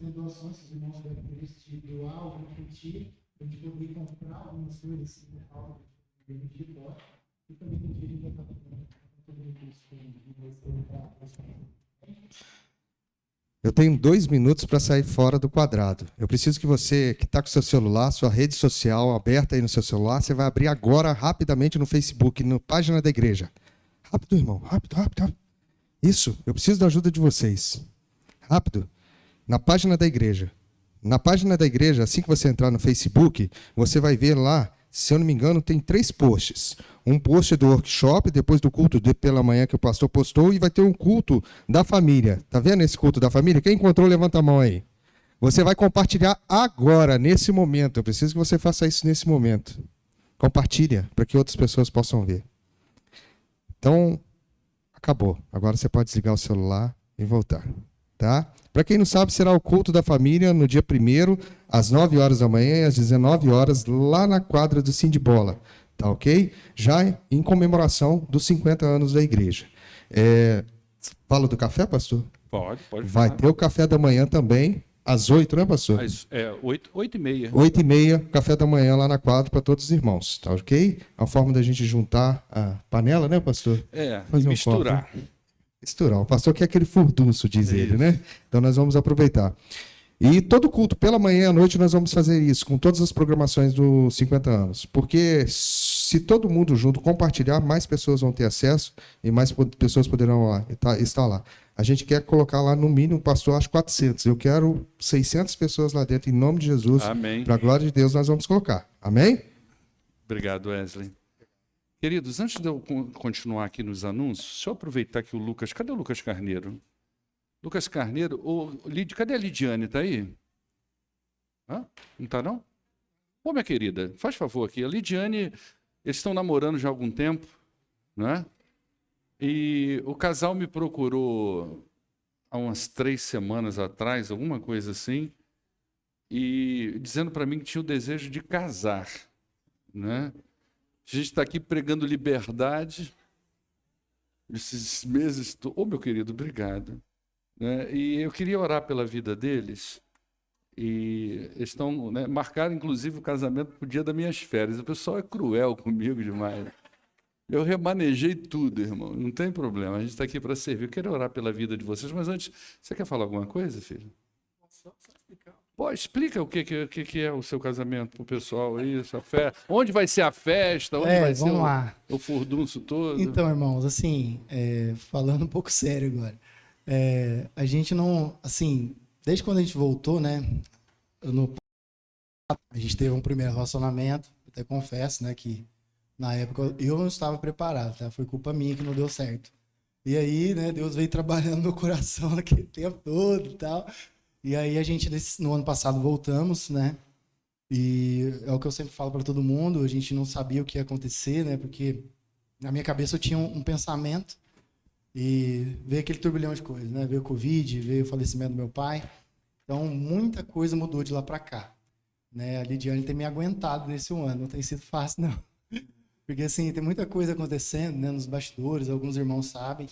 ter doações, se os irmãos devem investir, doar algum repetir, a gente poder comprar algumas coisas assim, por causa de repetir embora. E também tem dia de já estar todo recurso que vai ser para. Eu tenho 2 minutos para sair fora do quadrado. Eu preciso que você, que está com seu celular, sua rede social aberta aí no seu celular, você vai abrir agora, rapidamente, no Facebook, na página da igreja. Rápido, irmão. Rápido, rápido, rápido. Isso, eu preciso da ajuda de vocês. Rápido. Na página da igreja. Na página da igreja, assim que você entrar no Facebook, você vai ver lá, se eu não me engano, tem 3 posts. Um post do workshop, depois do culto pela manhã que o pastor postou, e vai ter um culto da família. Tá vendo esse culto da família? Quem encontrou, levanta a mão aí. Você vai compartilhar agora, nesse momento. Eu preciso que você faça isso nesse momento. Compartilha, para que outras pessoas possam ver. Então, acabou. Agora você pode desligar o celular e voltar. Tá? Para quem não sabe, será o culto da família no dia 1º, às 9 horas da manhã e às 19 horas, lá na quadra do Sim de Bola. Tá ok? Já em comemoração dos 50 anos da igreja. Fala do café, pastor? Pode Vai falar. ter o café da manhã também, às 8, né, pastor? 8h30. 8h30, café da manhã lá na quadra para todos os irmãos. Tá ok? É uma forma da gente juntar a panela, né, pastor? Fazer Misturar. Misturar. O pastor quer aquele furdunço, diz ele, né? Então nós vamos aproveitar. E todo culto, pela manhã e à noite, nós vamos fazer isso, com todas as programações dos 50 anos. Porque se todo mundo junto compartilhar, mais pessoas vão ter acesso e mais pessoas poderão estar lá. A gente quer colocar lá, no mínimo, pastor, acho 400. Eu quero 600 pessoas lá dentro, em nome de Jesus. Amém. Para a glória de Deus, nós vamos colocar. Amém? Obrigado, Wesley. Queridos, antes de eu continuar aqui nos anúncios, deixa eu aproveitar que o Lucas... Cadê o Lucas Carneiro? Lucas Carneiro... Cadê a Lidiane? Está aí? Hã? Não está, não? Ô, minha querida, faz favor aqui. A Lidiane, eles estão namorando já há algum tempo, né? E o casal me procurou há umas 3 semanas atrás, alguma coisa assim, e dizendo para mim que tinha o desejo de casar, né? A gente está aqui pregando liberdade, esses meses... meu querido, obrigado. Né? E eu queria orar pela vida deles, e eles estão, né, marcaram, inclusive, o casamento para o dia das minhas férias. O pessoal é cruel comigo demais. Eu remanejei tudo, irmão, não tem problema, a gente está aqui para servir. Eu quero orar pela vida de vocês, mas antes, você quer falar alguma coisa, filho? Só explicar. Pô, explica o que é o seu casamento para o pessoal aí, sua festa. Onde vai ser a festa? Onde vai ser o furdunço todo? Então, irmãos, assim, falando um pouco sério agora, a gente não, assim, desde quando a gente voltou, né, a gente teve um primeiro relacionamento, até confesso, né, que na época eu não estava preparado, tá? Foi culpa minha que não deu certo. E aí, né, Deus veio trabalhando no meu coração naquele tempo todo e tal. E aí a gente, no ano passado, voltamos, né? E é o que eu sempre falo para todo mundo, a gente não sabia o que ia acontecer, né? Porque na minha cabeça eu tinha um pensamento e veio aquele turbilhão de coisas, né? Veio o Covid, veio o falecimento do meu pai. Então, muita coisa mudou de lá para cá, né? A Lidiane tem me aguentado nesse ano, não tem sido fácil, não. Porque, assim, tem muita coisa acontecendo, né? Nos bastidores, alguns irmãos sabem,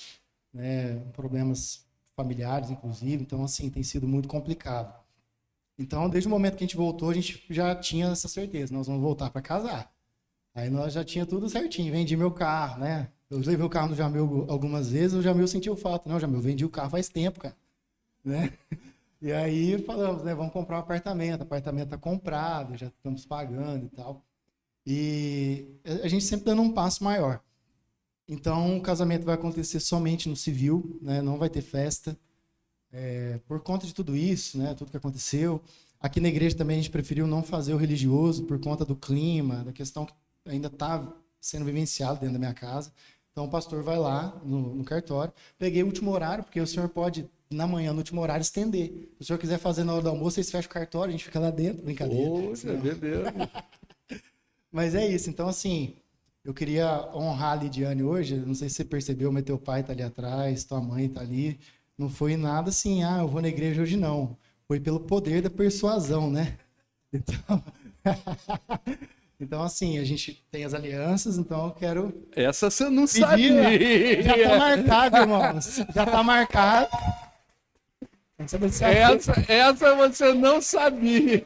né? Problemas familiares, inclusive. Então, assim, tem sido muito complicado. Então, desde o momento que a gente voltou, a gente já tinha essa certeza. Nós vamos voltar para casar. Aí nós já tinha tudo certinho. Vendi meu carro, né? Eu levei o carro no Jamil algumas vezes. O Jamil sentiu falta. Não, Jamil, vendi o carro faz tempo, cara. Né? E aí falamos, né? Vamos comprar um apartamento. O apartamento está comprado, já estamos pagando e tal. E a gente sempre dando um passo maior. Então, o casamento vai acontecer somente no civil, né? Não vai ter festa. Por conta de tudo isso, né? Tudo que aconteceu. Aqui na igreja também a gente preferiu não fazer o religioso por conta do clima, da questão que ainda está sendo vivenciado dentro da minha casa. Então, o pastor vai lá no cartório. Peguei o último horário, porque o senhor pode, na manhã, no último horário, estender. Se o senhor quiser fazer na hora do almoço, vocês fecham o cartório, a gente fica lá dentro, brincadeira. Poxa, beleza. Mas é isso. Então, assim, eu queria honrar a Lidiane hoje. Não sei se você percebeu, mas teu pai está ali atrás, tua mãe está ali. Não foi nada assim, eu vou na igreja hoje, não. Foi pelo poder da persuasão, né? Então, assim, a gente tem as alianças, então eu quero... Essa você não pedir, sabia. Já está marcado, irmãos. Já está marcado. Tem que saber se aceita. Essa você não sabia.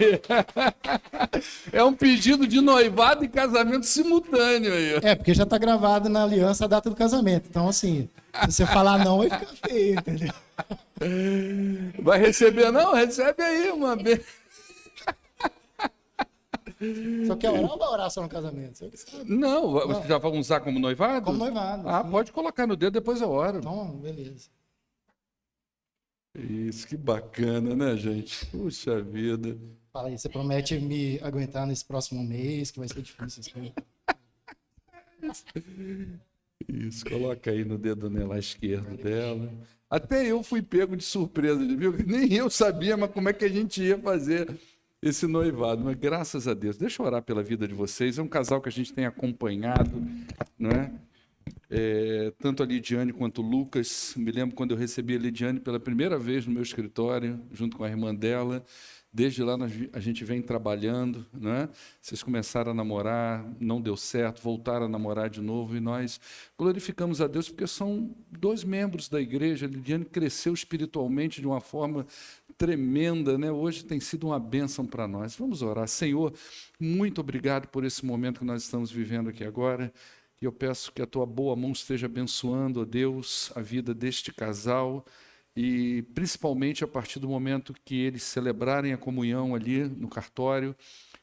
É um pedido de noivado e casamento simultâneo aí. É, porque já tá gravado na aliança a data do casamento. Então, assim, se você falar não, vai ficar feio, entendeu? Vai receber não? Recebe aí uma vez. Só quer orar ou vai orar só no casamento? Você que sabe. Não, você já vai usar como noivado? Como noivado. Ah, sim. pode colocar no dedo, depois eu oro. Então, beleza. Isso, que bacana, né, gente? Puxa vida. Fala aí, você promete me aguentar nesse próximo mês, que vai ser difícil as coisas. Isso, coloca aí no dedo anel esquerdo dela. Até eu fui pego de surpresa, viu? Nem eu sabia, mas como é que a gente ia fazer esse noivado. Mas graças a Deus. Deixa eu orar pela vida de vocês. É um casal que a gente tem acompanhado, não é? Tanto a Lidiane quanto o Lucas. Me lembro quando eu recebi a Lidiane pela primeira vez no meu escritório, junto com a irmã dela. Desde lá a gente vem trabalhando, né? Vocês começaram a namorar, não deu certo, voltaram a namorar de novo e nós glorificamos a Deus porque são 2 membros da igreja. A Lidiane cresceu espiritualmente de uma forma tremenda, né? Hoje tem sido uma bênção para nós. Vamos orar. Senhor, muito obrigado por esse momento que nós estamos vivendo aqui agora. E eu peço que a tua boa mão esteja abençoando, ó Deus, a vida deste casal. E principalmente a partir do momento que eles celebrarem a comunhão ali no cartório,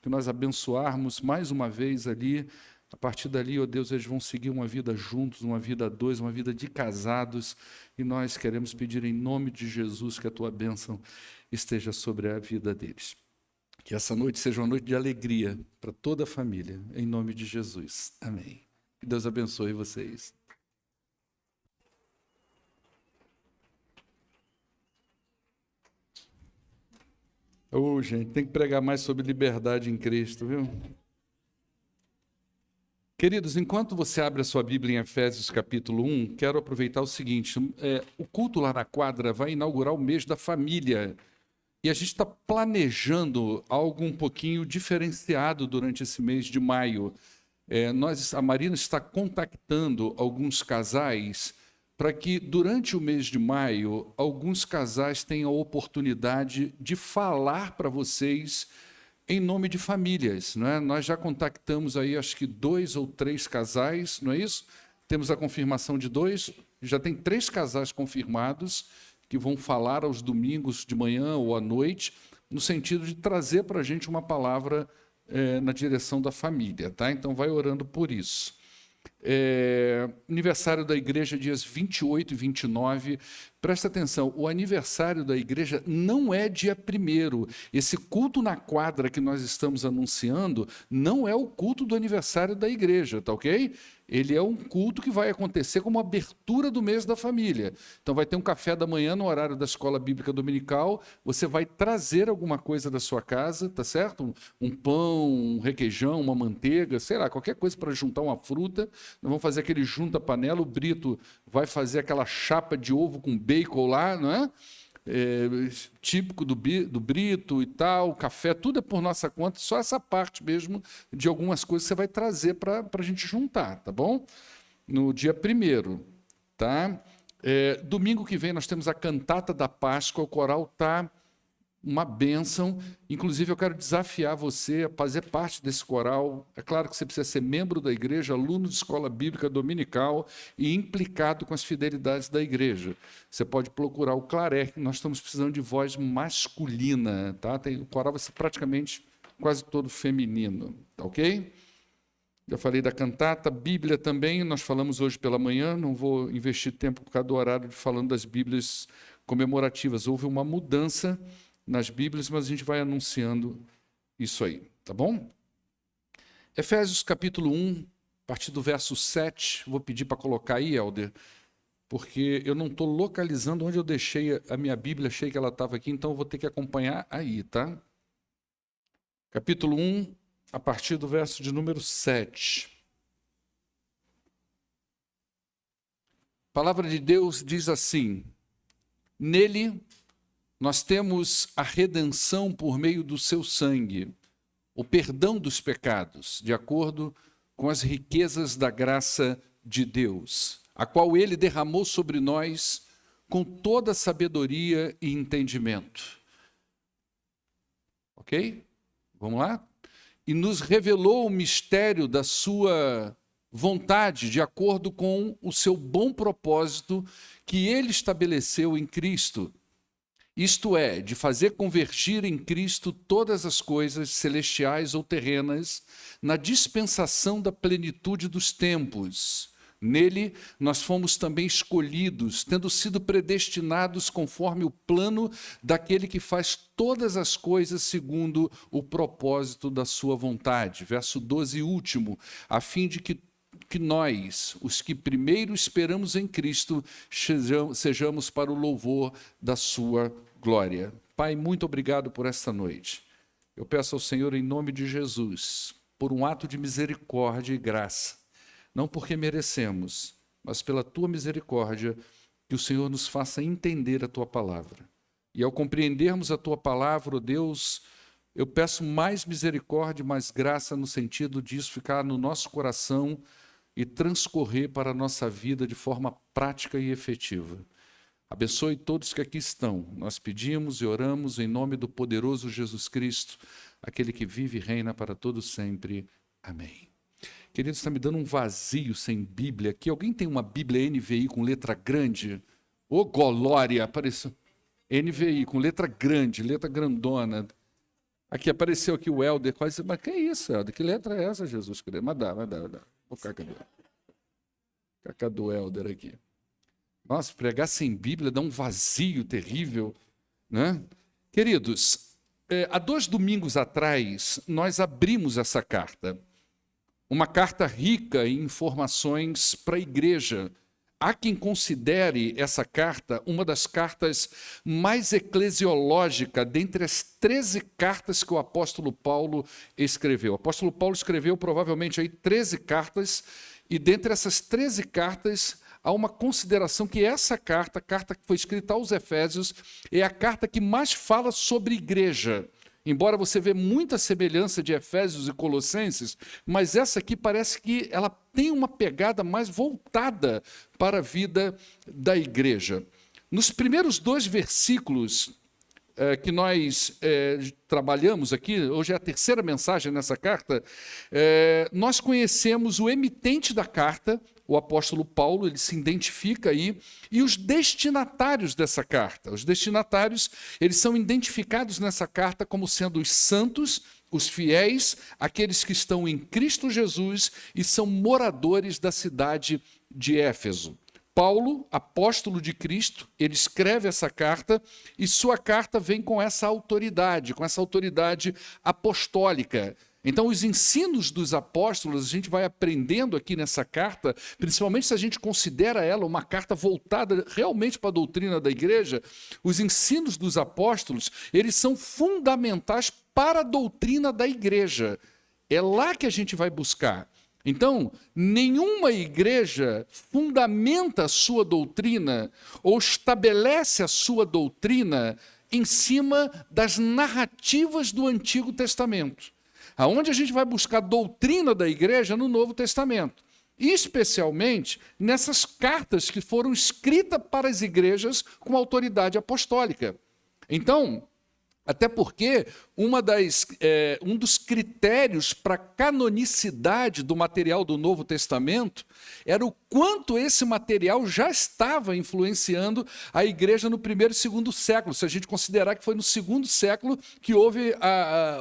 que nós abençoarmos mais uma vez ali. A partir dali, ó Deus, eles vão seguir uma vida juntos, uma vida a 2, uma vida de casados. E nós queremos pedir em nome de Jesus que a tua bênção esteja sobre a vida deles. Que essa noite seja uma noite de alegria para toda a família, em nome de Jesus. Amém. Que Deus abençoe vocês. Gente, tem que pregar mais sobre liberdade em Cristo, viu? Queridos, enquanto você abre a sua Bíblia em Efésios capítulo 1, quero aproveitar o seguinte, o culto lá na quadra vai inaugurar o mês da família e a gente está planejando algo um pouquinho diferenciado durante esse mês de maio. A Marina está contactando alguns casais para que, durante o mês de maio, alguns casais tenham a oportunidade de falar para vocês em nome de famílias, não é? Nós já contactamos aí, acho que 2 ou 3 casais, não é isso? Temos a confirmação de 2, já tem 3 casais confirmados que vão falar aos domingos de manhã ou à noite, no sentido de trazer para a gente uma palavra na direção da família, tá? Então vai orando por isso. Aniversário da igreja dias 28 e 29. Presta atenção, o aniversário da igreja não é dia 1º. Esse culto na quadra que nós estamos anunciando não é o culto do aniversário da igreja, tá ok? Ele é um culto que vai acontecer como abertura do mês da família. Então vai ter um café da manhã no horário da escola bíblica dominical, você vai trazer alguma coisa da sua casa, tá certo? Um pão, um requeijão, uma manteiga, sei lá, qualquer coisa para juntar uma fruta. Nós vamos fazer aquele junta-panela, o Brito vai fazer aquela chapa de ovo com bacon lá, não é? Típico do Brito e tal, café, tudo é por nossa conta, só essa parte mesmo de algumas coisas você vai trazer para a gente juntar, tá bom? No dia 1º, tá? Domingo que vem nós temos a cantata da Páscoa, o coral tá uma bênção, inclusive eu quero desafiar você a fazer parte desse coral. É claro que você precisa ser membro da igreja, aluno de escola bíblica dominical e implicado com as fidelidades da igreja. Você pode procurar o Claré, nós estamos precisando de voz masculina, tá? O coral vai ser praticamente quase todo feminino, tá ok? Já falei da cantata, Bíblia também, nós falamos hoje pela manhã, não vou investir tempo por causa do horário de falando das Bíblias comemorativas. Houve uma mudança nas Bíblias, mas a gente vai anunciando isso aí, tá bom? Efésios capítulo 1, a partir do verso 7, vou pedir para colocar aí, Helder, porque eu não estou localizando onde eu deixei a minha Bíblia, achei que ela estava aqui, então eu vou ter que acompanhar aí, tá? Capítulo 1, a partir do verso de número 7. A palavra de Deus diz assim: nele nós temos a redenção por meio do seu sangue, o perdão dos pecados, de acordo com as riquezas da graça de Deus, a qual ele derramou sobre nós com toda sabedoria e entendimento. Ok? Vamos lá? E nos revelou o mistério da sua vontade, de acordo com o seu bom propósito que ele estabeleceu em Cristo. Isto é, de fazer convergir em Cristo todas as coisas celestiais ou terrenas na dispensação da plenitude dos tempos. Nele, nós fomos também escolhidos, tendo sido predestinados conforme o plano daquele que faz todas as coisas segundo o propósito da sua vontade. Verso 12 e último, a fim de que nós, os que primeiro esperamos em Cristo, sejamos para o louvor da sua glória. Pai, muito obrigado por esta noite. Eu peço ao Senhor, em nome de Jesus, por um ato de misericórdia e graça, não porque merecemos, mas pela tua misericórdia, que o Senhor nos faça entender a tua palavra. E ao compreendermos a tua palavra, ó Deus, eu peço mais misericórdia e mais graça no sentido disso ficar no nosso coração e transcorrer para a nossa vida de forma prática e efetiva. Abençoe todos que aqui estão. Nós pedimos e oramos em nome do poderoso Jesus Cristo, aquele que vive e reina para todos sempre. Amém. Queridos, está me dando um vazio sem Bíblia aqui. Alguém tem uma Bíblia NVI com letra grande? Ô, glória! Apareceu. NVI com letra grande, letra grandona. Aqui apareceu aqui o Helder, quase. Mas que é isso, Helder? Que letra é essa, Jesus Cristo? Mas dá. Vou ficar do Helder aqui. Nossa, pregar sem Bíblia dá um vazio terrível, né? Queridos, há 2 domingos atrás, nós abrimos essa carta. Uma carta rica em informações para a igreja. Há quem considere essa carta uma das cartas mais eclesiológicas dentre as 13 cartas que o apóstolo Paulo escreveu. O apóstolo Paulo escreveu provavelmente aí 13 cartas, e dentre essas 13 cartas há uma consideração que essa carta, a carta que foi escrita aos Efésios, é a carta que mais fala sobre igreja. Embora você vê muita semelhança de Efésios e Colossenses, mas essa aqui parece que ela tem uma pegada mais voltada para a vida da igreja. Nos primeiros 2 versículos que nós trabalhamos aqui, hoje é a 3ª mensagem nessa carta, nós conhecemos o emitente da carta, o apóstolo Paulo, ele se identifica aí, e os destinatários dessa carta. Os destinatários, eles são identificados nessa carta como sendo os santos, os fiéis, aqueles que estão em Cristo Jesus e são moradores da cidade de Éfeso. Paulo, apóstolo de Cristo, ele escreve essa carta e sua carta vem com essa autoridade apostólica. Então, os ensinos dos apóstolos, a gente vai aprendendo aqui nessa carta, principalmente se a gente considera ela uma carta voltada realmente para a doutrina da igreja, os ensinos dos apóstolos, eles são fundamentais para a doutrina da igreja. É lá que a gente vai buscar. Então, nenhuma igreja fundamenta a sua doutrina ou estabelece a sua doutrina em cima das narrativas do Antigo Testamento. Aonde a gente vai buscar a doutrina da igreja no Novo Testamento, especialmente nessas cartas que foram escritas para as igrejas com autoridade apostólica. Então, até porque um dos critérios para a canonicidade do material do Novo Testamento era o quanto esse material já estava influenciando a igreja no 1º e 2º século, se a gente considerar que foi no 2º século que houve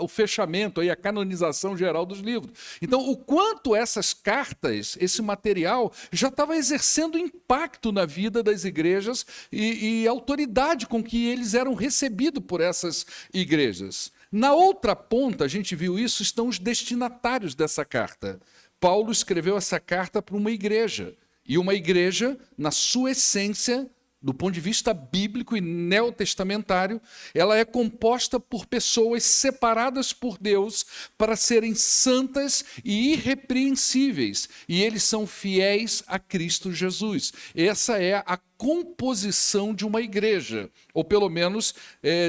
o fechamento, a canonização geral dos livros. Então, o quanto essas cartas, esse material, já estava exercendo impacto na vida das igrejas e a autoridade com que eles eram recebidos por essas igrejas. Na outra ponta, a gente viu isso, estão os destinatários dessa carta. Paulo escreveu essa carta para uma igreja. E uma igreja, na sua essência, do ponto de vista bíblico e neotestamentário, ela é composta por pessoas separadas por Deus para serem santas e irrepreensíveis. E eles são fiéis a Cristo Jesus. Essa é a composição de uma igreja, ou pelo menos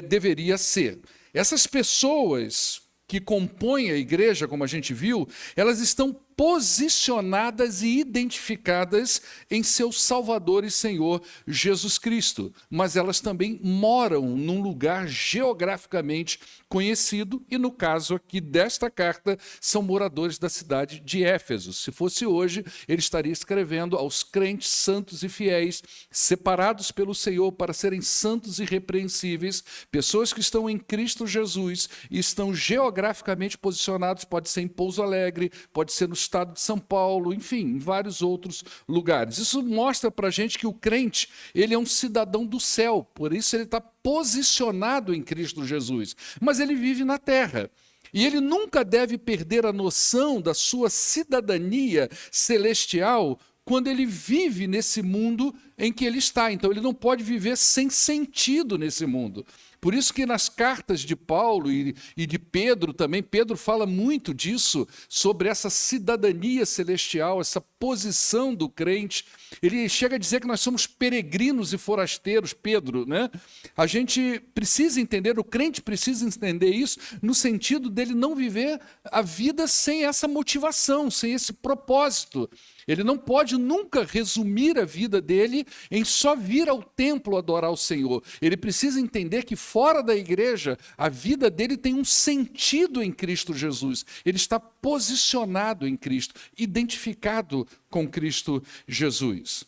deveria ser. Essas pessoas que compõem a igreja, como a gente viu, elas estão posicionadas e identificadas em seu Salvador e Senhor Jesus Cristo, mas elas também moram num lugar geograficamente conhecido, e no caso aqui desta carta, são moradores da cidade de Éfeso. Se fosse hoje, ele estaria escrevendo aos crentes santos e fiéis, separados pelo Senhor para serem santos e irrepreensíveis, pessoas que estão em Cristo Jesus e estão geograficamente posicionados, pode ser em Pouso Alegre, pode ser no estado de São Paulo, enfim, em vários outros lugares. Isso mostra para a gente que o crente, ele é um cidadão do céu, por isso ele está posicionado em Cristo Jesus, mas ele vive na terra. E ele nunca deve perder a noção da sua cidadania celestial quando ele vive nesse mundo em que ele está. Então ele não pode viver sem sentido nesse mundo. Por isso que nas cartas de Paulo e de Pedro também, Pedro fala muito disso, sobre essa cidadania celestial, essa posição do crente. Ele chega a dizer que nós somos peregrinos e forasteiros, Pedro, né? A gente precisa entender, o crente precisa entender isso, no sentido dele não viver a vida sem essa motivação, sem esse propósito. Ele não pode nunca resumir a vida dele em só vir ao templo adorar o Senhor. Ele precisa entender que fora da igreja, a vida dele tem um sentido em Cristo Jesus. Ele está posicionado em Cristo, identificado com Cristo Jesus.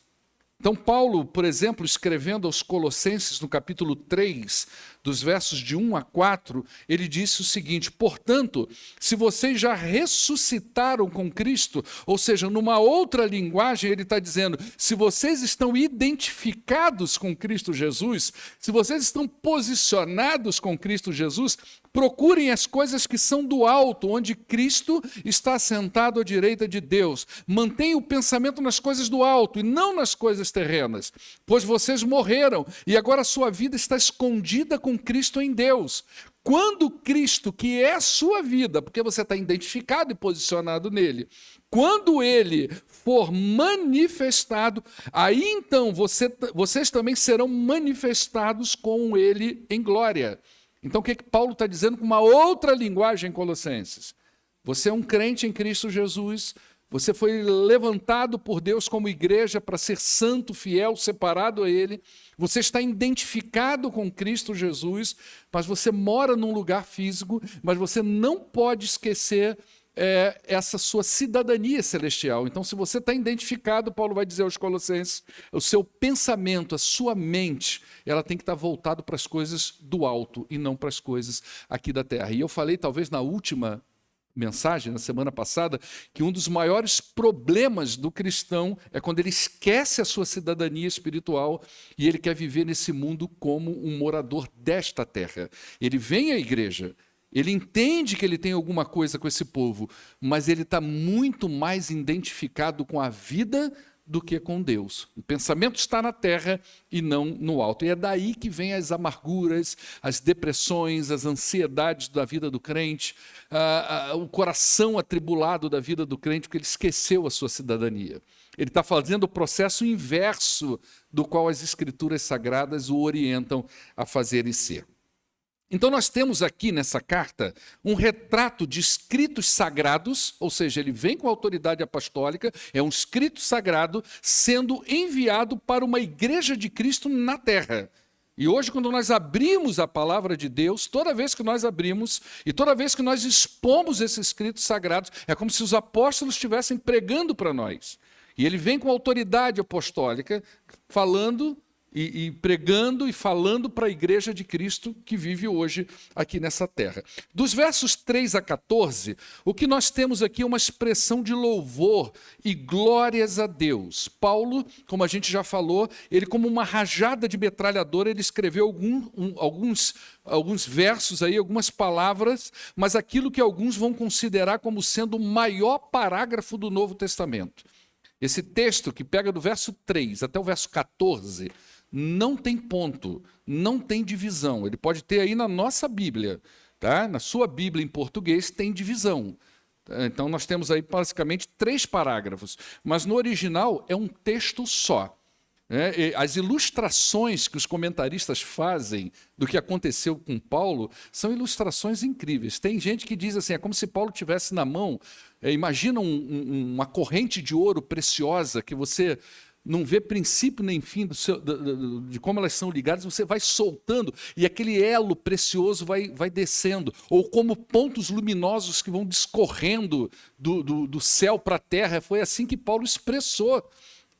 Então, Paulo, por exemplo, escrevendo aos Colossenses, no capítulo 3, dos versos de 1 a 4, ele disse o seguinte: portanto, se vocês já ressuscitaram com Cristo, ou seja, numa outra linguagem, ele está dizendo, se vocês estão identificados com Cristo Jesus, se vocês estão posicionados com Cristo Jesus, procurem as coisas que são do alto, onde Cristo está assentado à direita de Deus. Mantenham o pensamento nas coisas do alto e não nas coisas terrenas, pois vocês morreram e agora a sua vida está escondida com Cristo em Deus. Quando Cristo, que é a sua vida, porque você está identificado e posicionado nele, quando ele for manifestado, aí então vocês também serão manifestados com ele em glória. Então, o que Paulo está dizendo com uma outra linguagem em Colossenses? Você é um crente em Cristo Jesus, você foi levantado por Deus como igreja para ser santo, fiel, separado a Ele, você está identificado com Cristo Jesus, mas você mora num lugar físico, mas você não pode esquecer essa sua cidadania celestial. Então, se você está identificado, Paulo vai dizer aos Colossenses, o seu pensamento, a sua mente, ela tem que estar voltado para as coisas do alto e não para as coisas aqui da terra. E eu falei, talvez na última mensagem, na semana passada, que um dos maiores problemas do cristão é quando ele esquece a sua cidadania espiritual e ele quer viver nesse mundo como um morador desta terra. Ele vem à igreja, ele entende que ele tem alguma coisa com esse povo, mas ele está muito mais identificado com a vida do que com Deus. O pensamento está na terra e não no alto. E é daí que vem as amarguras, as depressões, as ansiedades da vida do crente, o coração atribulado da vida do crente, porque ele esqueceu a sua cidadania. Ele está fazendo o processo inverso do qual as Escrituras Sagradas o orientam a fazer e ser. Então nós temos aqui nessa carta um retrato de escritos sagrados, ou seja, ele vem com a autoridade apostólica, é um escrito sagrado sendo enviado para uma igreja de Cristo na terra. E hoje, quando nós abrimos a palavra de Deus, toda vez que nós abrimos e toda vez que nós expomos esses escritos sagrados, é como se os apóstolos estivessem pregando para nós. E ele vem com a autoridade apostólica, falando e pregando e falando para a igreja de Cristo que vive hoje aqui nessa terra. Dos versos 3 a 14, o que nós temos aqui é uma expressão de louvor e glórias a Deus. Paulo, como a gente já falou, ele como uma rajada de metralhadora, ele escreveu alguns versos aí, algumas palavras, mas aquilo que alguns vão considerar como sendo o maior parágrafo do Novo Testamento. Esse texto que pega do verso 3 até o verso 14, não tem ponto, não tem divisão. Ele pode ter aí na nossa Bíblia, tá? Na sua Bíblia em português tem divisão. Então nós temos aí basicamente 3 parágrafos, mas no original é um texto só. As ilustrações que os comentaristas fazem do que aconteceu com Paulo são ilustrações incríveis. Tem gente que diz assim, é como se Paulo tivesse na mão, imagina uma corrente de ouro preciosa que você não vê princípio nem fim de como elas são ligadas, você vai soltando e aquele elo precioso vai descendo. Ou como pontos luminosos que vão discorrendo do céu para a terra. Foi assim que Paulo expressou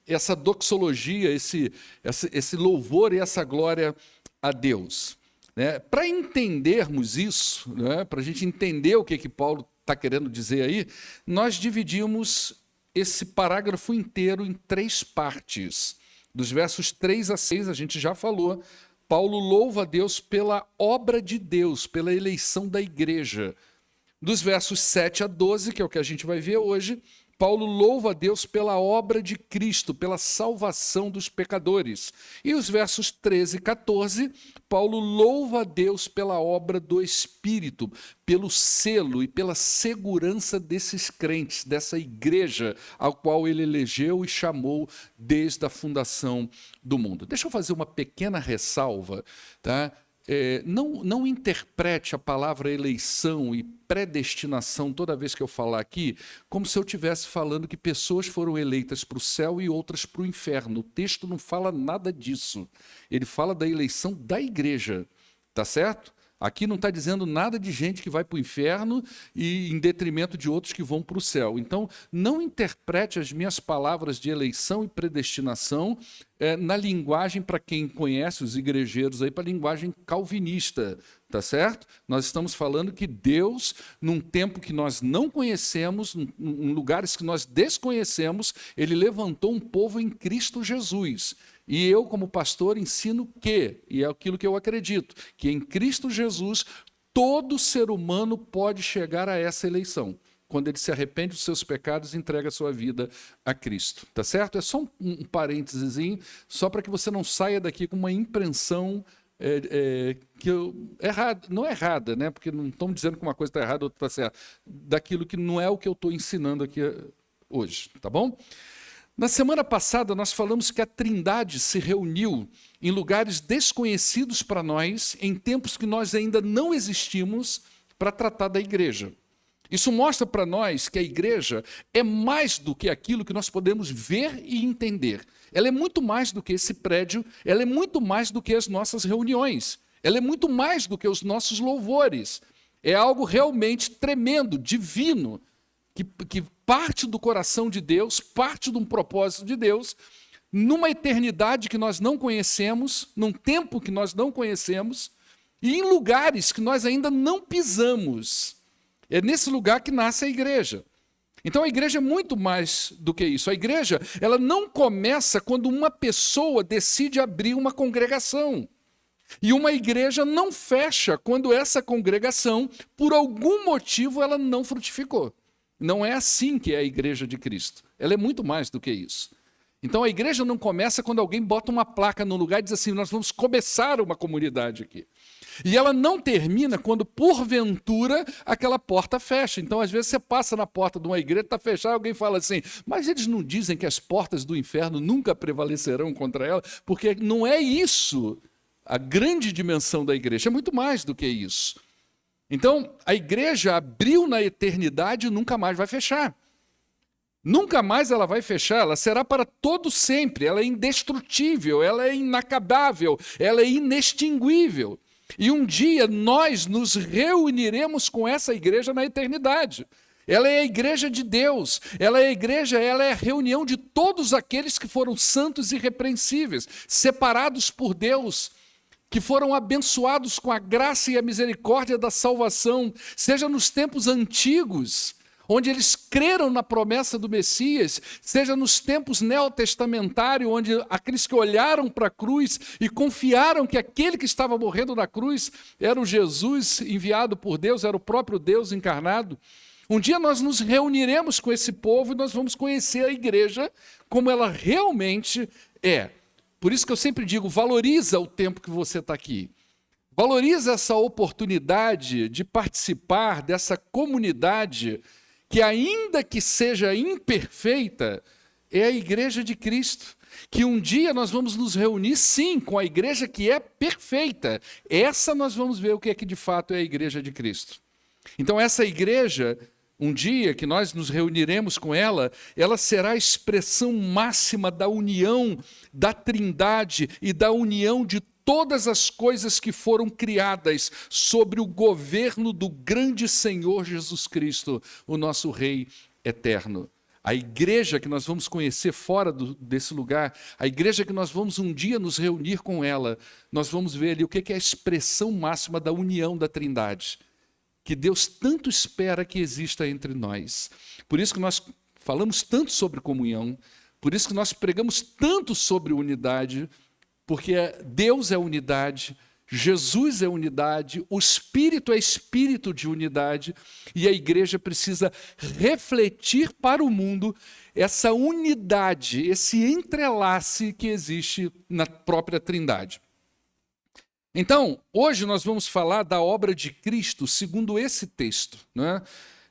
essa doxologia, esse louvor e essa glória a Deus. Para entendermos isso, para a gente entender o que Paulo está querendo dizer aí, nós dividimos esse parágrafo inteiro em 3 partes. Dos versos 3 a 6, a gente já falou, Paulo louva a Deus pela obra de Deus, pela eleição da igreja. Dos versos 7 a 12, que é o que a gente vai ver hoje, Paulo louva a Deus pela obra de Cristo, pela salvação dos pecadores. E os versos 13 e 14, Paulo louva a Deus pela obra do Espírito, pelo selo e pela segurança desses crentes, dessa igreja ao qual ele elegeu e chamou desde a fundação do mundo. Deixa eu fazer uma pequena ressalva, tá? Não interprete a palavra eleição e predestinação toda vez que eu falar aqui como se eu estivesse falando que pessoas foram eleitas para o céu e outras para o inferno. O texto não fala nada disso. Ele fala da eleição da igreja, tá certo? Aqui não está dizendo nada de gente que vai para o inferno e em detrimento de outros que vão para o céu. Então, não interprete as minhas palavras de eleição e predestinação na linguagem, para quem conhece os igrejeiros, para a linguagem calvinista, tá certo? Nós estamos falando que Deus, num tempo que nós não conhecemos, em lugares que nós desconhecemos, ele levantou um povo em Cristo Jesus. E eu, como pastor, ensino que, e é aquilo que eu acredito, que em Cristo Jesus, todo ser humano pode chegar a essa eleição, quando ele se arrepende dos seus pecados e entrega a sua vida a Cristo. Tá certo? É só um parênteses, só para que você não saia daqui com uma impressão não errada, né? Porque não estamos dizendo que uma coisa está errada ou outra está certa, daquilo que não é o que eu estou ensinando aqui hoje, tá bom? Na semana passada, nós falamos que a Trindade se reuniu em lugares desconhecidos para nós, em tempos que nós ainda não existimos, para tratar da igreja. Isso mostra para nós que a igreja é mais do que aquilo que nós podemos ver e entender. Ela é muito mais do que esse prédio, ela é muito mais do que as nossas reuniões, ela é muito mais do que os nossos louvores. É algo realmente tremendo, divino, que parte do coração de Deus, parte de um propósito de Deus, numa eternidade que nós não conhecemos, num tempo que nós não conhecemos, e em lugares que nós ainda não pisamos. É nesse lugar que nasce a igreja. Então a igreja é muito mais do que isso. A igreja, ela não começa quando uma pessoa decide abrir uma congregação. E uma igreja não fecha quando essa congregação, por algum motivo, ela não frutificou. Não é assim que é a igreja de Cristo. Ela é muito mais do que isso. Então a igreja não começa quando alguém bota uma placa no lugar e diz assim, nós vamos começar uma comunidade aqui. E ela não termina quando, porventura, aquela porta fecha. Então, às vezes, você passa na porta de uma igreja, está fechada, alguém fala assim, mas eles não dizem que as portas do inferno nunca prevalecerão contra ela? Porque não é isso a grande dimensão da igreja, é muito mais do que isso. Então, a igreja abriu na eternidade e nunca mais vai fechar. Nunca mais ela vai fechar, ela será para todo sempre, ela é indestrutível, ela é inacabável, ela é inextinguível. E um dia nós nos reuniremos com essa igreja na eternidade. Ela é a igreja de Deus, ela é a reunião de todos aqueles que foram santos e irrepreensíveis, separados por Deus, que foram abençoados com a graça e a misericórdia da salvação, seja nos tempos antigos, onde eles creram na promessa do Messias, seja nos tempos neotestamentários, onde aqueles que olharam para a cruz e confiaram que aquele que estava morrendo na cruz era o Jesus enviado por Deus, era o próprio Deus encarnado. Um dia nós nos reuniremos com esse povo e nós vamos conhecer a igreja como ela realmente é. Por isso que eu sempre digo, valoriza o tempo que você está aqui. Valoriza essa oportunidade de participar dessa comunidade que, ainda que seja imperfeita, é a igreja de Cristo. Que um dia nós vamos nos reunir, sim, com a igreja que é perfeita. Essa nós vamos ver o que é que de fato é a igreja de Cristo. Então essa igreja, um dia que nós nos reuniremos com ela, ela será a expressão máxima da união da Trindade e da união de todas as coisas que foram criadas sobre o governo do grande Senhor Jesus Cristo, o nosso Rei eterno. A igreja que nós vamos conhecer fora desse lugar, a igreja que nós vamos um dia nos reunir com ela, nós vamos ver ali o que é a expressão máxima da união da Trindade, que Deus tanto espera que exista entre nós. Por isso que nós falamos tanto sobre comunhão, por isso que nós pregamos tanto sobre unidade, porque Deus é unidade, Jesus é unidade, o Espírito é espírito de unidade, e a igreja precisa refletir para o mundo essa unidade, esse entrelace que existe na própria Trindade. Então, hoje nós vamos falar da obra de Cristo segundo esse texto, né?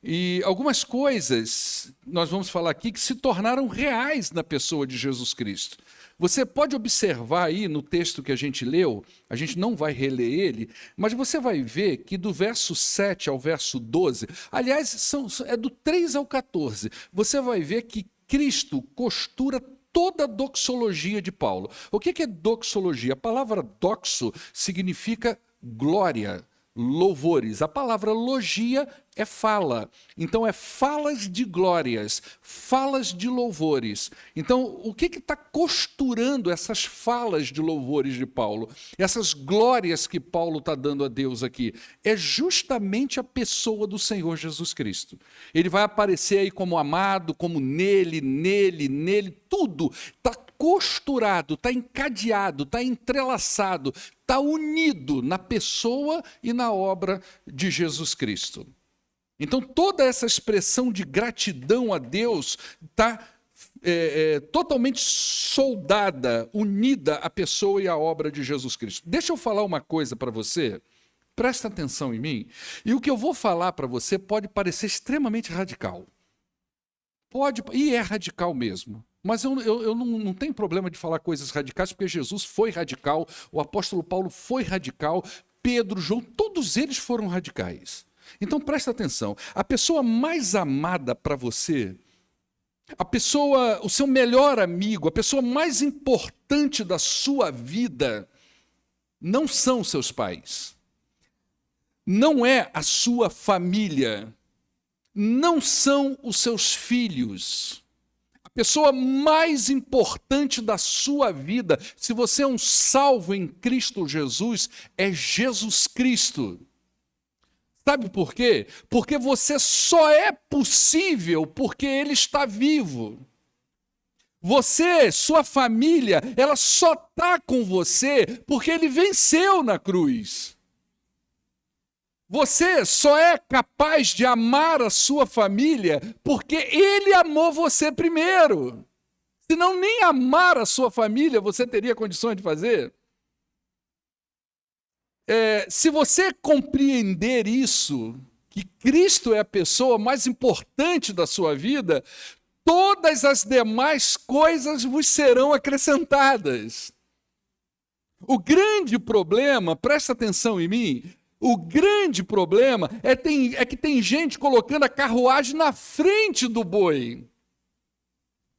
E algumas coisas nós vamos falar aqui que se tornaram reais na pessoa de Jesus Cristo. Você pode observar aí no texto que a gente leu, a gente não vai reler ele, mas você vai ver que do verso 7 ao verso 12, aliás, é do 3 ao 14, você vai ver que Cristo costura toda a doxologia de Paulo. O que é doxologia? A palavra doxo significa glória, louvores. A palavra logia é fala. Então, é falas de glórias, falas de louvores. Então, o que está costurando essas falas de louvores de Paulo? Essas glórias que Paulo está dando a Deus aqui? É justamente a pessoa do Senhor Jesus Cristo. Ele vai aparecer aí como amado, como nele, tudo está costurado, está encadeado, está entrelaçado, está unido na pessoa e na obra de Jesus Cristo. Então, toda essa expressão de gratidão a Deus está totalmente soldada, unida à pessoa e à obra de Jesus Cristo. Deixa eu falar uma coisa para você, presta atenção em mim, e o que eu vou falar para você pode parecer extremamente radical. E é radical mesmo. Mas eu não tenho problema de falar coisas radicais, porque Jesus foi radical, o apóstolo Paulo foi radical, Pedro, João, todos eles foram radicais. Então presta atenção, a pessoa mais amada para você, o seu melhor amigo, a pessoa mais importante da sua vida, não são seus pais, não é a sua família, não são os seus filhos. A pessoa mais importante da sua vida, se você é um salvo em Cristo Jesus, é Jesus Cristo. Sabe por quê? Porque você só é possível porque Ele está vivo. Você, sua família, ela só está com você porque Ele venceu na cruz. Você só é capaz de amar a sua família porque Ele amou você primeiro. Senão nem amar a sua família você teria condições de fazer. Se você compreender isso, que Cristo é a pessoa mais importante da sua vida, todas as demais coisas vos serão acrescentadas. O grande problema, presta atenção em mim, o grande problema é que tem gente colocando a carruagem na frente do boi.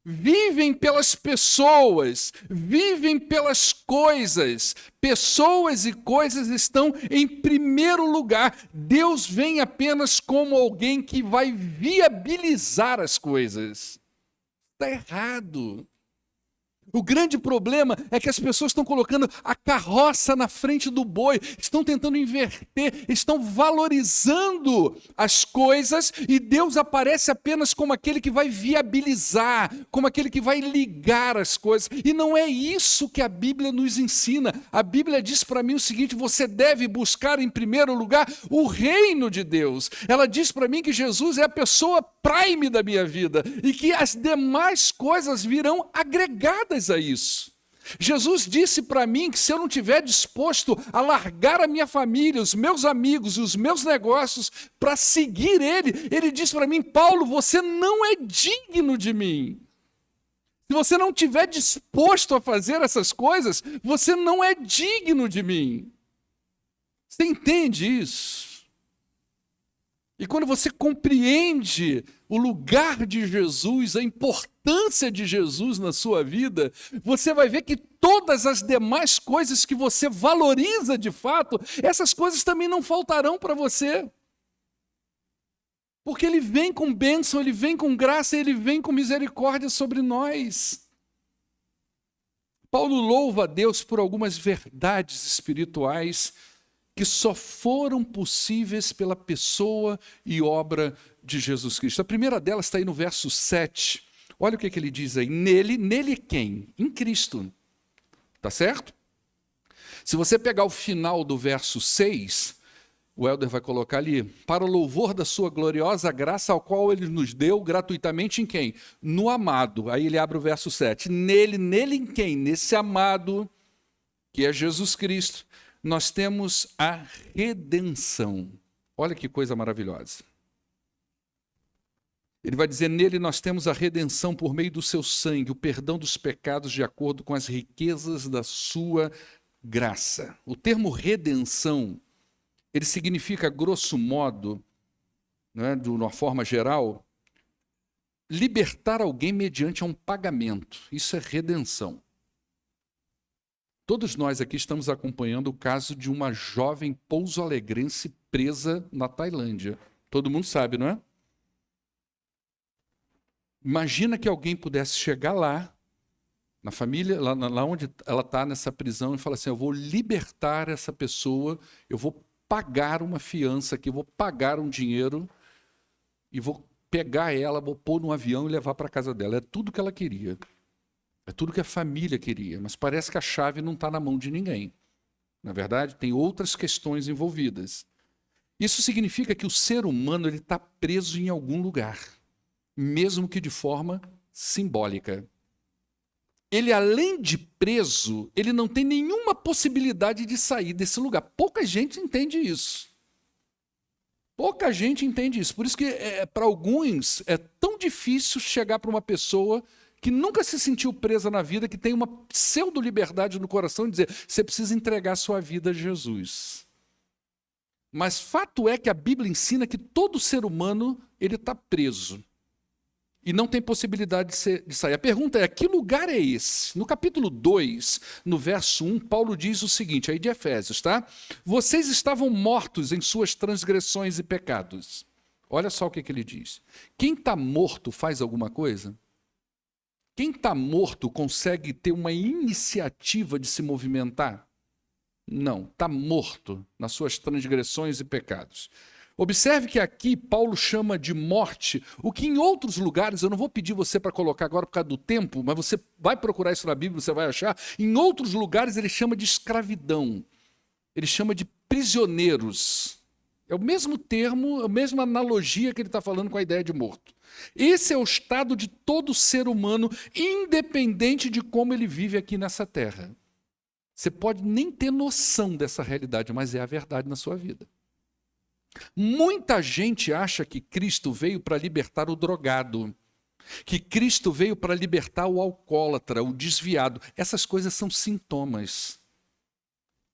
Vivem pelas pessoas, vivem pelas coisas. Pessoas e coisas estão em primeiro lugar. Deus vem apenas como alguém que vai viabilizar as coisas. Está errado. O grande problema é que as pessoas estão colocando a carroça na frente do boi, estão tentando inverter, estão valorizando as coisas e Deus aparece apenas como aquele que vai viabilizar, como aquele que vai ligar as coisas. E não é isso que a Bíblia nos ensina. A Bíblia diz para mim o seguinte: você deve buscar em primeiro lugar o reino de Deus. Ela diz para mim que Jesus é a pessoa prime da minha vida e que as demais coisas virão agregadas a isso. Jesus disse para mim que se eu não estiver disposto a largar a minha família, os meus amigos e os meus negócios para seguir Ele disse para mim: Paulo, você não é digno de mim. Se você não estiver disposto a fazer essas coisas, você não é digno de mim. Você entende isso? E quando você compreende o lugar de Jesus, a importância de Jesus na sua vida, você vai ver que todas as demais coisas que você valoriza de fato, essas coisas também não faltarão para você. Porque Ele vem com bênção, Ele vem com graça, Ele vem com misericórdia sobre nós. Paulo louva a Deus por algumas verdades espirituais que só foram possíveis pela pessoa e obra de Jesus Cristo. A primeira delas está aí no verso 7. Olha o que ele diz aí. Nele quem? Em Cristo. Tá certo? Se você pegar o final do verso 6, o Helder vai colocar ali, para o louvor da sua gloriosa graça, ao qual ele nos deu gratuitamente em quem? No amado. Aí ele abre o verso 7. Nele em quem? Nesse amado, que é Jesus Cristo, nós temos a redenção. Olha que coisa maravilhosa. Ele vai dizer, nele nós temos a redenção por meio do seu sangue, o perdão dos pecados de acordo com as riquezas da sua graça. O termo redenção, ele significa, grosso modo, de uma forma geral, libertar alguém mediante um pagamento. Isso é redenção. Todos nós aqui estamos acompanhando o caso de uma jovem pouso-alegrense presa na Tailândia. Todo mundo sabe, não é? Imagina que alguém pudesse chegar lá, na família, lá onde ela está nessa prisão, e falar assim, eu vou libertar essa pessoa, eu vou pagar uma fiança aqui, eu vou pagar um dinheiro e vou pegar ela, vou pôr num avião e levar para a casa dela. É tudo que ela queria. É tudo que a família queria, mas parece que a chave não está na mão de ninguém. Na verdade, tem outras questões envolvidas. Isso significa que o ser humano está preso em algum lugar, mesmo que de forma simbólica. Ele, além de preso, ele não tem nenhuma possibilidade de sair desse lugar. Pouca gente entende isso. Pouca gente entende isso. Por isso que, para alguns, é tão difícil chegar para uma pessoa que nunca se sentiu presa na vida, que tem uma pseudo-liberdade no coração, e dizer, você precisa entregar sua vida a Jesus. Mas fato é que a Bíblia ensina que todo ser humano ele está preso. E não tem possibilidade de sair. A pergunta é, que lugar é esse? No capítulo 2, no verso 1, Paulo diz o seguinte, aí de Efésios, tá? Vocês estavam mortos em suas transgressões e pecados. Olha só o que ele diz. Quem está morto faz alguma coisa? Quem está morto consegue ter uma iniciativa de se movimentar? Não, está morto nas suas transgressões e pecados. Observe que aqui Paulo chama de morte, o que em outros lugares, eu não vou pedir você para colocar agora por causa do tempo, mas você vai procurar isso na Bíblia, você vai achar, em outros lugares ele chama de escravidão, ele chama de prisioneiros. É o mesmo termo, a mesma analogia que ele está falando com a ideia de morto. Esse é o estado de todo ser humano, independente de como ele vive aqui nessa terra. Você pode nem ter noção dessa realidade, mas é a verdade na sua vida. Muita gente acha que Cristo veio para libertar o drogado, que Cristo veio para libertar o alcoólatra, o desviado. Essas coisas são sintomas.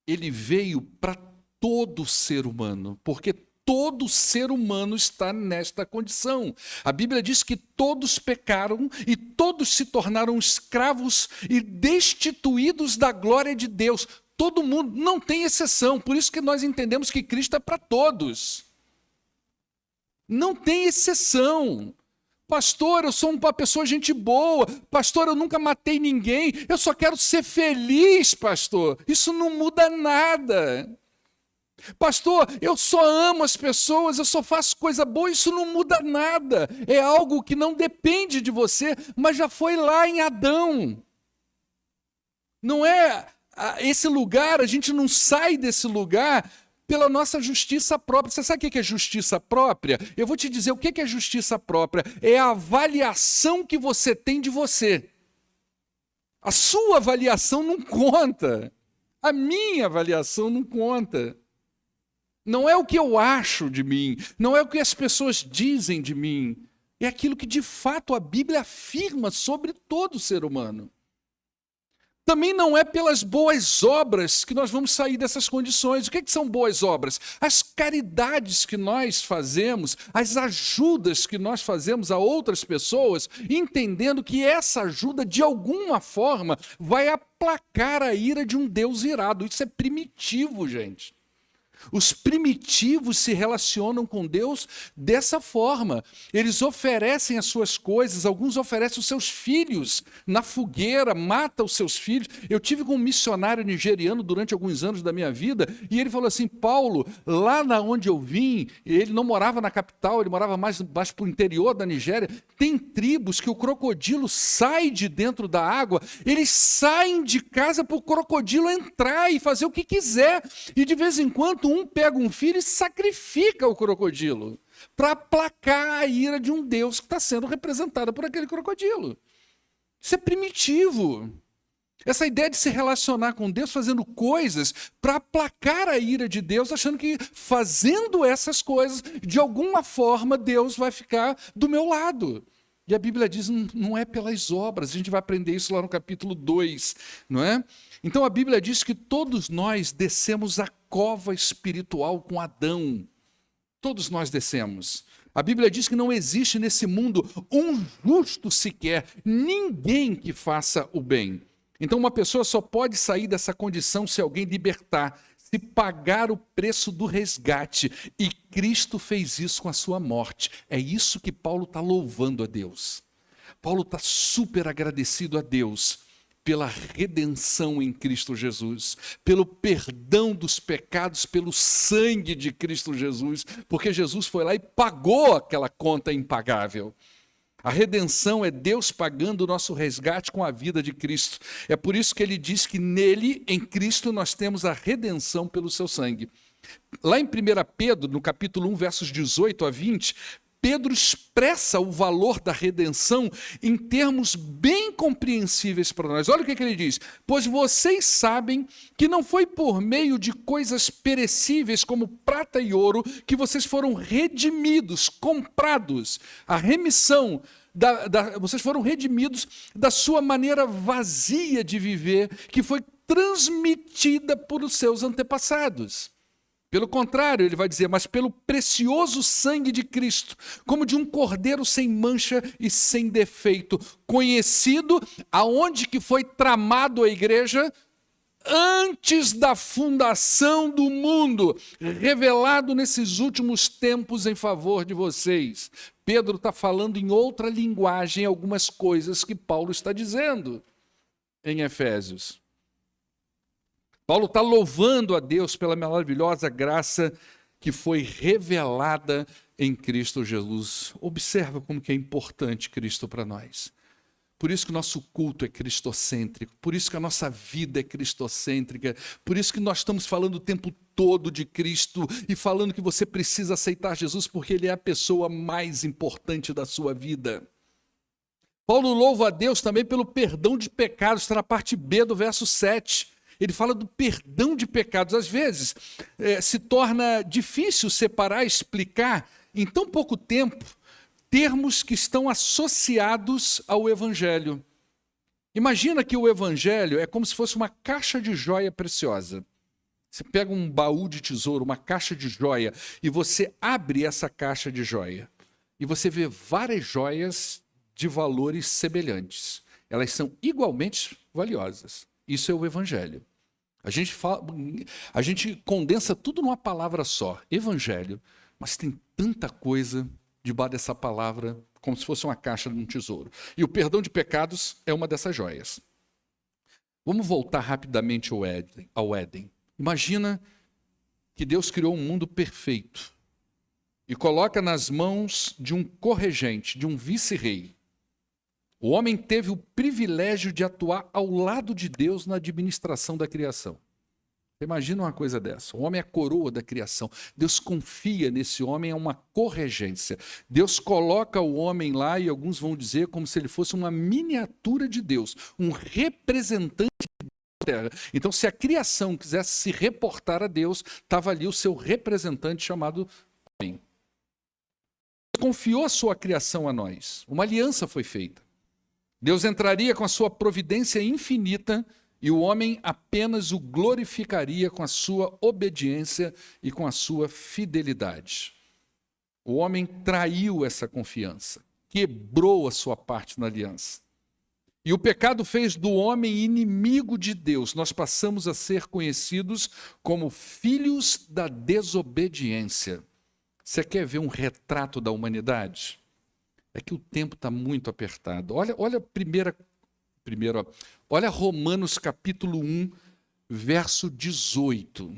Ele veio para todo ser humano, porque todo ser humano está nesta condição. A Bíblia diz que todos pecaram e todos se tornaram escravos e destituídos da glória de Deus. Todo mundo, não tem exceção. Por isso que nós entendemos que Cristo é para todos. Não tem exceção. Pastor, eu sou uma pessoa gente boa. Pastor, eu nunca matei ninguém. Eu só quero ser feliz, pastor. Isso não muda nada. Pastor, eu só amo as pessoas, eu só faço coisa boa, isso não muda nada. É algo que não depende de você, mas já foi lá em Adão. Não é esse lugar, a gente não sai desse lugar pela nossa justiça própria. Você sabe o que é justiça própria? Eu vou te dizer o que é justiça própria. É a avaliação que você tem de você. A sua avaliação não conta. A minha avaliação não conta. Não é o que eu acho de mim, não é o que as pessoas dizem de mim, é aquilo que de fato a Bíblia afirma sobre todo ser humano. Também não é pelas boas obras que nós vamos sair dessas condições. O que são boas obras? As caridades que nós fazemos, as ajudas que nós fazemos a outras pessoas, entendendo que essa ajuda, de alguma forma, vai aplacar a ira de um Deus irado. Isso é primitivo, gente. Os primitivos se relacionam com Deus dessa forma. Eles oferecem as suas coisas, alguns oferecem os seus filhos na fogueira, matam os seus filhos. Eu tive com um missionário nigeriano durante alguns anos da minha vida, e ele falou assim: Paulo, lá na onde eu vim, ele não morava na capital, ele morava mais para o interior da Nigéria, tem tribos que o crocodilo sai de dentro da água, eles saem de casa para o crocodilo entrar e fazer o que quiser, e de vez em quando um pega um filho e sacrifica o crocodilo para aplacar a ira de um Deus que está sendo representado por aquele crocodilo. Isso é primitivo. Essa ideia de se relacionar com Deus fazendo coisas para aplacar a ira de Deus, achando que fazendo essas coisas, de alguma forma, Deus vai ficar do meu lado. E a Bíblia diz, não é pelas obras. A gente vai aprender isso lá no capítulo 2, não é? Então a Bíblia diz que todos nós descemos a cova espiritual com Adão. Todos nós descemos. A Bíblia diz que não existe nesse mundo um justo sequer, ninguém que faça o bem. Então uma pessoa só pode sair dessa condição se alguém libertar, se pagar o preço do resgate. E Cristo fez isso com a sua morte. É isso que Paulo está louvando a Deus. Paulo está super agradecido a Deus pela redenção em Cristo Jesus, pelo perdão dos pecados, pelo sangue de Cristo Jesus, porque Jesus foi lá e pagou aquela conta impagável. A redenção é Deus pagando o nosso resgate com a vida de Cristo. É por isso que ele diz que nele, em Cristo, nós temos a redenção pelo seu sangue. Lá em 1 Pedro, no capítulo 1, versos 18 a 20, Pedro expressa o valor da redenção em termos bem compreensíveis para nós. Olha o que ele diz: pois vocês sabem que não foi por meio de coisas perecíveis como prata e ouro que vocês foram redimidos, comprados. A remissão, vocês foram redimidos da sua maneira vazia de viver, que foi transmitida por os seus antepassados. Pelo contrário, ele vai dizer, mas pelo precioso sangue de Cristo, como de um cordeiro sem mancha e sem defeito, conhecido aonde que foi tramado a igreja antes da fundação do mundo, revelado nesses últimos tempos em favor de vocês. Pedro está falando em outra linguagem algumas coisas que Paulo está dizendo em Efésios. Paulo está louvando a Deus pela maravilhosa graça que foi revelada em Cristo Jesus. Observa como que é importante Cristo para nós. Por isso que o nosso culto é cristocêntrico, por isso que a nossa vida é cristocêntrica, por isso que nós estamos falando o tempo todo de Cristo e falando que você precisa aceitar Jesus porque Ele é a pessoa mais importante da sua vida. Paulo louva a Deus também pelo perdão de pecados, está na parte B do verso 7. Ele fala do perdão de pecados. Às vezes, se torna difícil separar, explicar, em tão pouco tempo, termos que estão associados ao Evangelho. Imagina que o Evangelho é como se fosse uma caixa de joia preciosa. Você pega um baú de tesouro, uma caixa de joia, e você abre essa caixa de joia. E você vê várias joias de valores semelhantes. Elas são igualmente valiosas. Isso é o Evangelho. A gente condensa tudo numa palavra só, Evangelho, mas tem tanta coisa debaixo dessa palavra, como se fosse uma caixa de um tesouro. E o perdão de pecados é uma dessas joias. Vamos voltar rapidamente ao Éden. Imagina que Deus criou um mundo perfeito e coloca nas mãos de um corregente, de um vice-rei. O homem teve o privilégio de atuar ao lado de Deus na administração da criação. Imagina uma coisa dessa. O homem é a coroa da criação. Deus confia nesse homem a uma corregência. Deus coloca o homem lá, e alguns vão dizer como se ele fosse uma miniatura de Deus, um representante da terra. Então, se a criação quisesse se reportar a Deus, estava ali o seu representante chamado homem. confiou a sua criação a nós. Uma aliança foi feita. Deus entraria com a sua providência infinita e o homem apenas o glorificaria com a sua obediência e com a sua fidelidade. O homem traiu essa confiança, quebrou a sua parte na aliança. E o pecado fez do homem inimigo de Deus. Nós passamos a ser conhecidos como filhos da desobediência. Você quer ver um retrato da humanidade? É que o tempo está muito apertado. Olha olha Romanos capítulo 1, verso 18.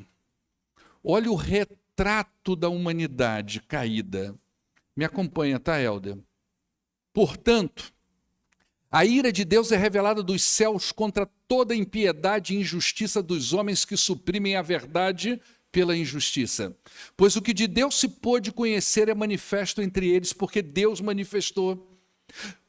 Olha o retrato da humanidade caída. Me acompanha, tá, Helder? Portanto, a ira de Deus é revelada dos céus contra toda a impiedade e injustiça dos homens que suprimem a verdade pela injustiça. Pois o que de Deus se pôde conhecer é manifesto entre eles, porque Deus manifestou.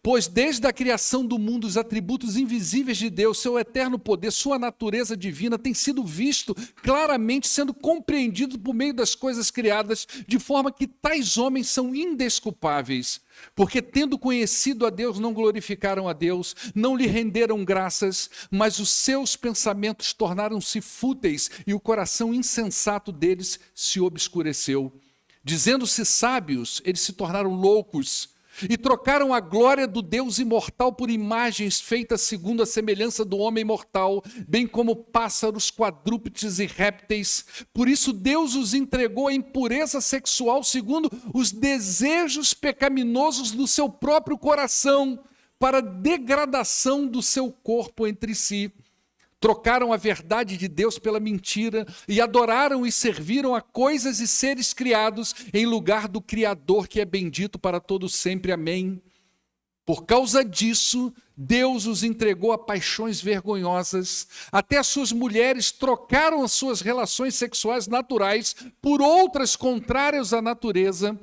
Pois desde a criação do mundo, os atributos invisíveis de Deus, seu eterno poder, sua natureza divina, tem sido visto claramente, sendo compreendido por meio das coisas criadas, de forma que tais homens são indesculpáveis, porque tendo conhecido a Deus, não glorificaram a Deus, não lhe renderam graças, mas os seus pensamentos tornaram-se fúteis e o coração insensato deles se obscureceu. Dizendo-se sábios, eles se tornaram loucos, e trocaram a glória do Deus imortal por imagens feitas segundo a semelhança do homem mortal, bem como pássaros, quadrúpedes e répteis. Por isso Deus os entregou à impureza sexual segundo os desejos pecaminosos do seu próprio coração, para a degradação do seu corpo entre si. Trocaram a verdade de Deus pela mentira e adoraram e serviram a coisas e seres criados em lugar do Criador, que é bendito para todos sempre. Amém. Por causa disso, Deus os entregou a paixões vergonhosas. Até as suas mulheres trocaram as suas relações sexuais naturais por outras contrárias à natureza.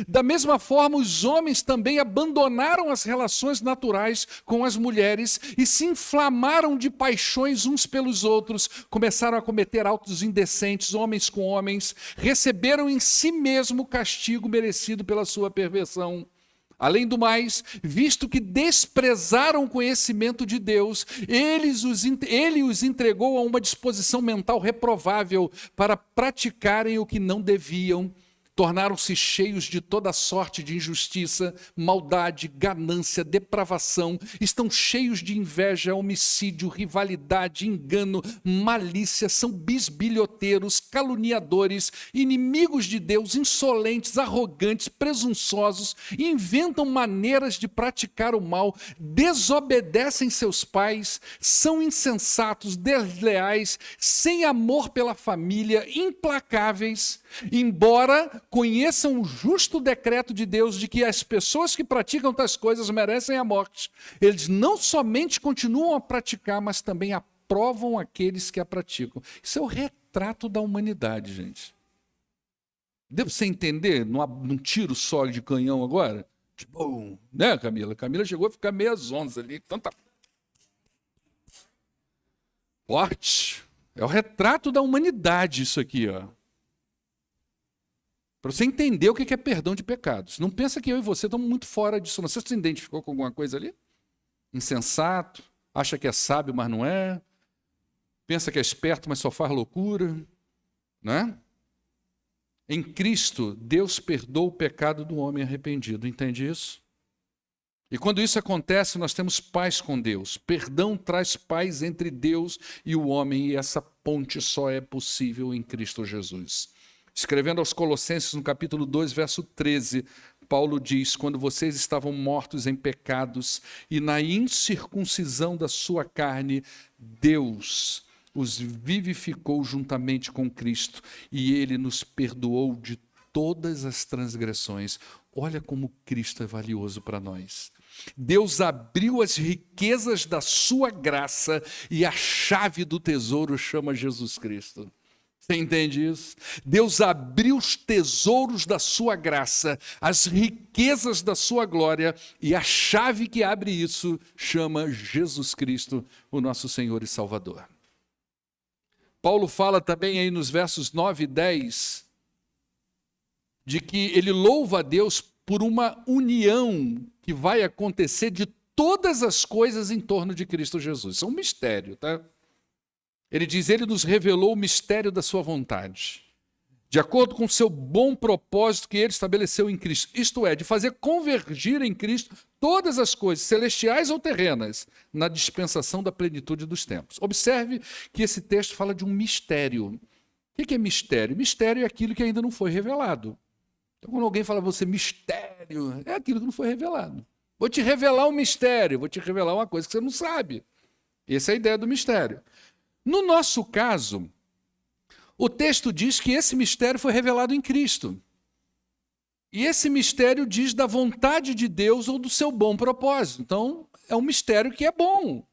Da mesma forma, os homens também abandonaram as relações naturais com as mulheres e se inflamaram de paixões uns pelos outros, começaram a cometer atos indecentes, homens com homens, receberam em si mesmo o castigo merecido pela sua perversão. Além do mais, visto que desprezaram o conhecimento de Deus, ele os entregou a uma disposição mental reprovável para praticarem o que não deviam. Tornaram-se cheios de toda sorte de injustiça, maldade, ganância, depravação. Estão cheios de inveja, homicídio, rivalidade, engano, malícia. São bisbilhoteiros, caluniadores, inimigos de Deus, insolentes, arrogantes, presunçosos. Inventam maneiras de praticar o mal, desobedecem seus pais, são insensatos, desleais, sem amor pela família, implacáveis. Embora conheçam o justo decreto de Deus de que as pessoas que praticam tais coisas merecem a morte, eles não somente continuam a praticar, mas também aprovam aqueles que a praticam. Isso é o retrato da humanidade, gente. Deu pra você entender num tiro só de canhão agora? Tipo, né, Camila? Camila chegou a ficar meio às 11 ali. Tanta forte. É o retrato da humanidade isso aqui, ó. Para você entender o que é perdão de pecados. Não pensa que eu e você estamos muito fora disso. Você se identificou com alguma coisa ali? Insensato, acha que é sábio, mas não é. Pensa que é esperto, mas só faz loucura. Não é? Em Cristo, Deus perdoa o pecado do homem arrependido. Entende isso? E quando isso acontece, nós temos paz com Deus. Perdão traz paz entre Deus e o homem, e essa ponte só é possível em Cristo Jesus. Escrevendo aos Colossenses, no capítulo 2, verso 13, Paulo diz: quando vocês estavam mortos em pecados e na incircuncisão da sua carne, Deus os vivificou juntamente com Cristo e ele nos perdoou de todas as transgressões. Olha como Cristo é valioso para nós. Deus abriu as riquezas da sua graça e a chave do tesouro chama Jesus Cristo. Você entende isso? Deus abriu os tesouros da sua graça, as riquezas da sua glória, e a chave que abre isso chama Jesus Cristo, o nosso Senhor e Salvador. Paulo fala também aí nos versos 9 e 10, de que ele louva a Deus por uma união que vai acontecer de todas as coisas em torno de Cristo Jesus. Isso é um mistério, tá? Ele diz, ele nos revelou o mistério da sua vontade, de acordo com o seu bom propósito que ele estabeleceu em Cristo. Isto é, de fazer convergir em Cristo todas as coisas, celestiais ou terrenas, na dispensação da plenitude dos tempos. Observe que esse texto fala de um mistério. O que é mistério? Mistério é aquilo que ainda não foi revelado. Então, quando alguém fala você mistério, é aquilo que não foi revelado. Vou te revelar um mistério, vou te revelar uma coisa que você não sabe. Essa é a ideia do mistério. No nosso caso, o texto diz que esse mistério foi revelado em Cristo. E esse mistério diz da vontade de Deus ou do seu bom propósito. Então, é um mistério que é bom.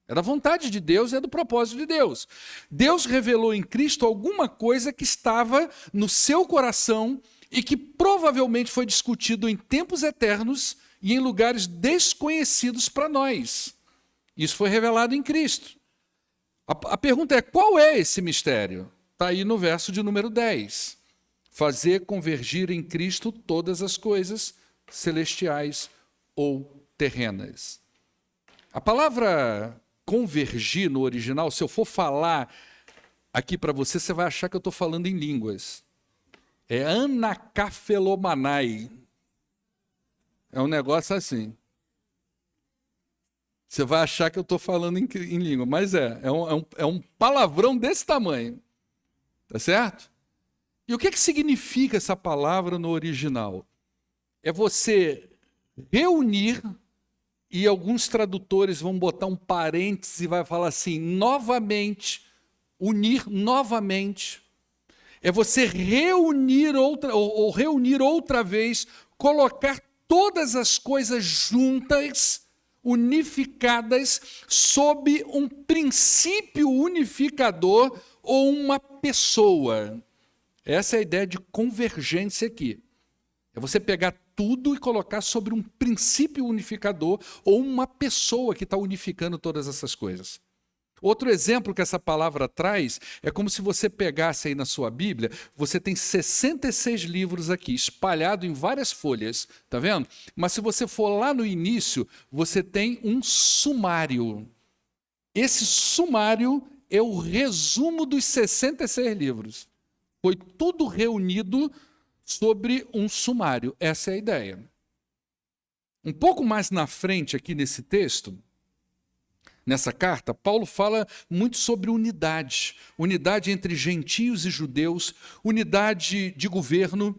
É da vontade de Deus, é do propósito de Deus. Deus revelou em Cristo alguma coisa que estava no seu coração e que provavelmente foi discutido em tempos eternos e em lugares desconhecidos para nós. Isso foi revelado em Cristo. A pergunta é, qual é esse mistério? Está aí no verso de número 10. Fazer convergir em Cristo todas as coisas, celestiais ou terrenas. A palavra convergir no original, se eu for falar aqui para você, você vai achar que eu estou falando em línguas. É anacafelomanai. É um negócio assim. Você vai achar que eu estou falando em língua, mas é um palavrão desse tamanho. Tá certo? E o que significa essa palavra no original? É você reunir, e alguns tradutores vão botar um parênteses e vai falar assim, novamente, unir novamente. É você reunir ou reunir outra vez, colocar todas as coisas juntas, unificadas, sob um princípio unificador ou uma pessoa. Essa é a ideia de convergência aqui. É você pegar tudo e colocar sobre um princípio unificador ou uma pessoa que está unificando todas essas coisas. Outro exemplo que essa palavra traz é como se você pegasse aí na sua Bíblia, você tem 66 livros aqui, espalhados em várias folhas, tá vendo? Mas se você for lá no início, você tem um sumário. Esse sumário é o resumo dos 66 livros. Foi tudo reunido sobre um sumário. Essa é a ideia. Um pouco mais na frente aqui nesse texto, nessa carta, Paulo fala muito sobre unidade. Unidade entre gentios e judeus, unidade de governo.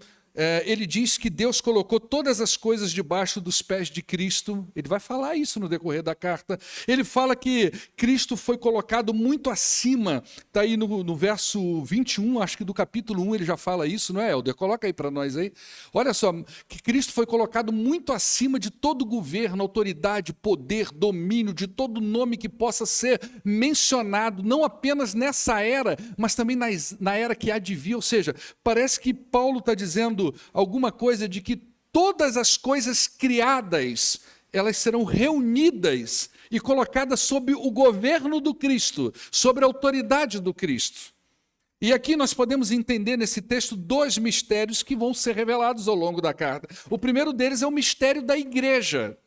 Ele diz que Deus colocou todas as coisas debaixo dos pés de Cristo. Ele vai falar isso no decorrer da carta. Ele fala que Cristo foi colocado muito acima. Está aí no verso 21, acho que do capítulo 1 ele já fala isso, não é, Helder? Coloca aí para nós aí. Olha só, que Cristo foi colocado muito acima de todo governo, autoridade, poder, domínio, de todo nome que possa ser mencionado, não apenas nessa era, mas também na era que há de vir. Ou seja, parece que Paulo está dizendo alguma coisa de que todas as coisas criadas, elas serão reunidas e colocadas sob o governo do Cristo, sobre a autoridade do Cristo. E aqui nós podemos entender nesse texto dois mistérios que vão ser revelados ao longo da carta. O primeiro deles é o mistério da igreja.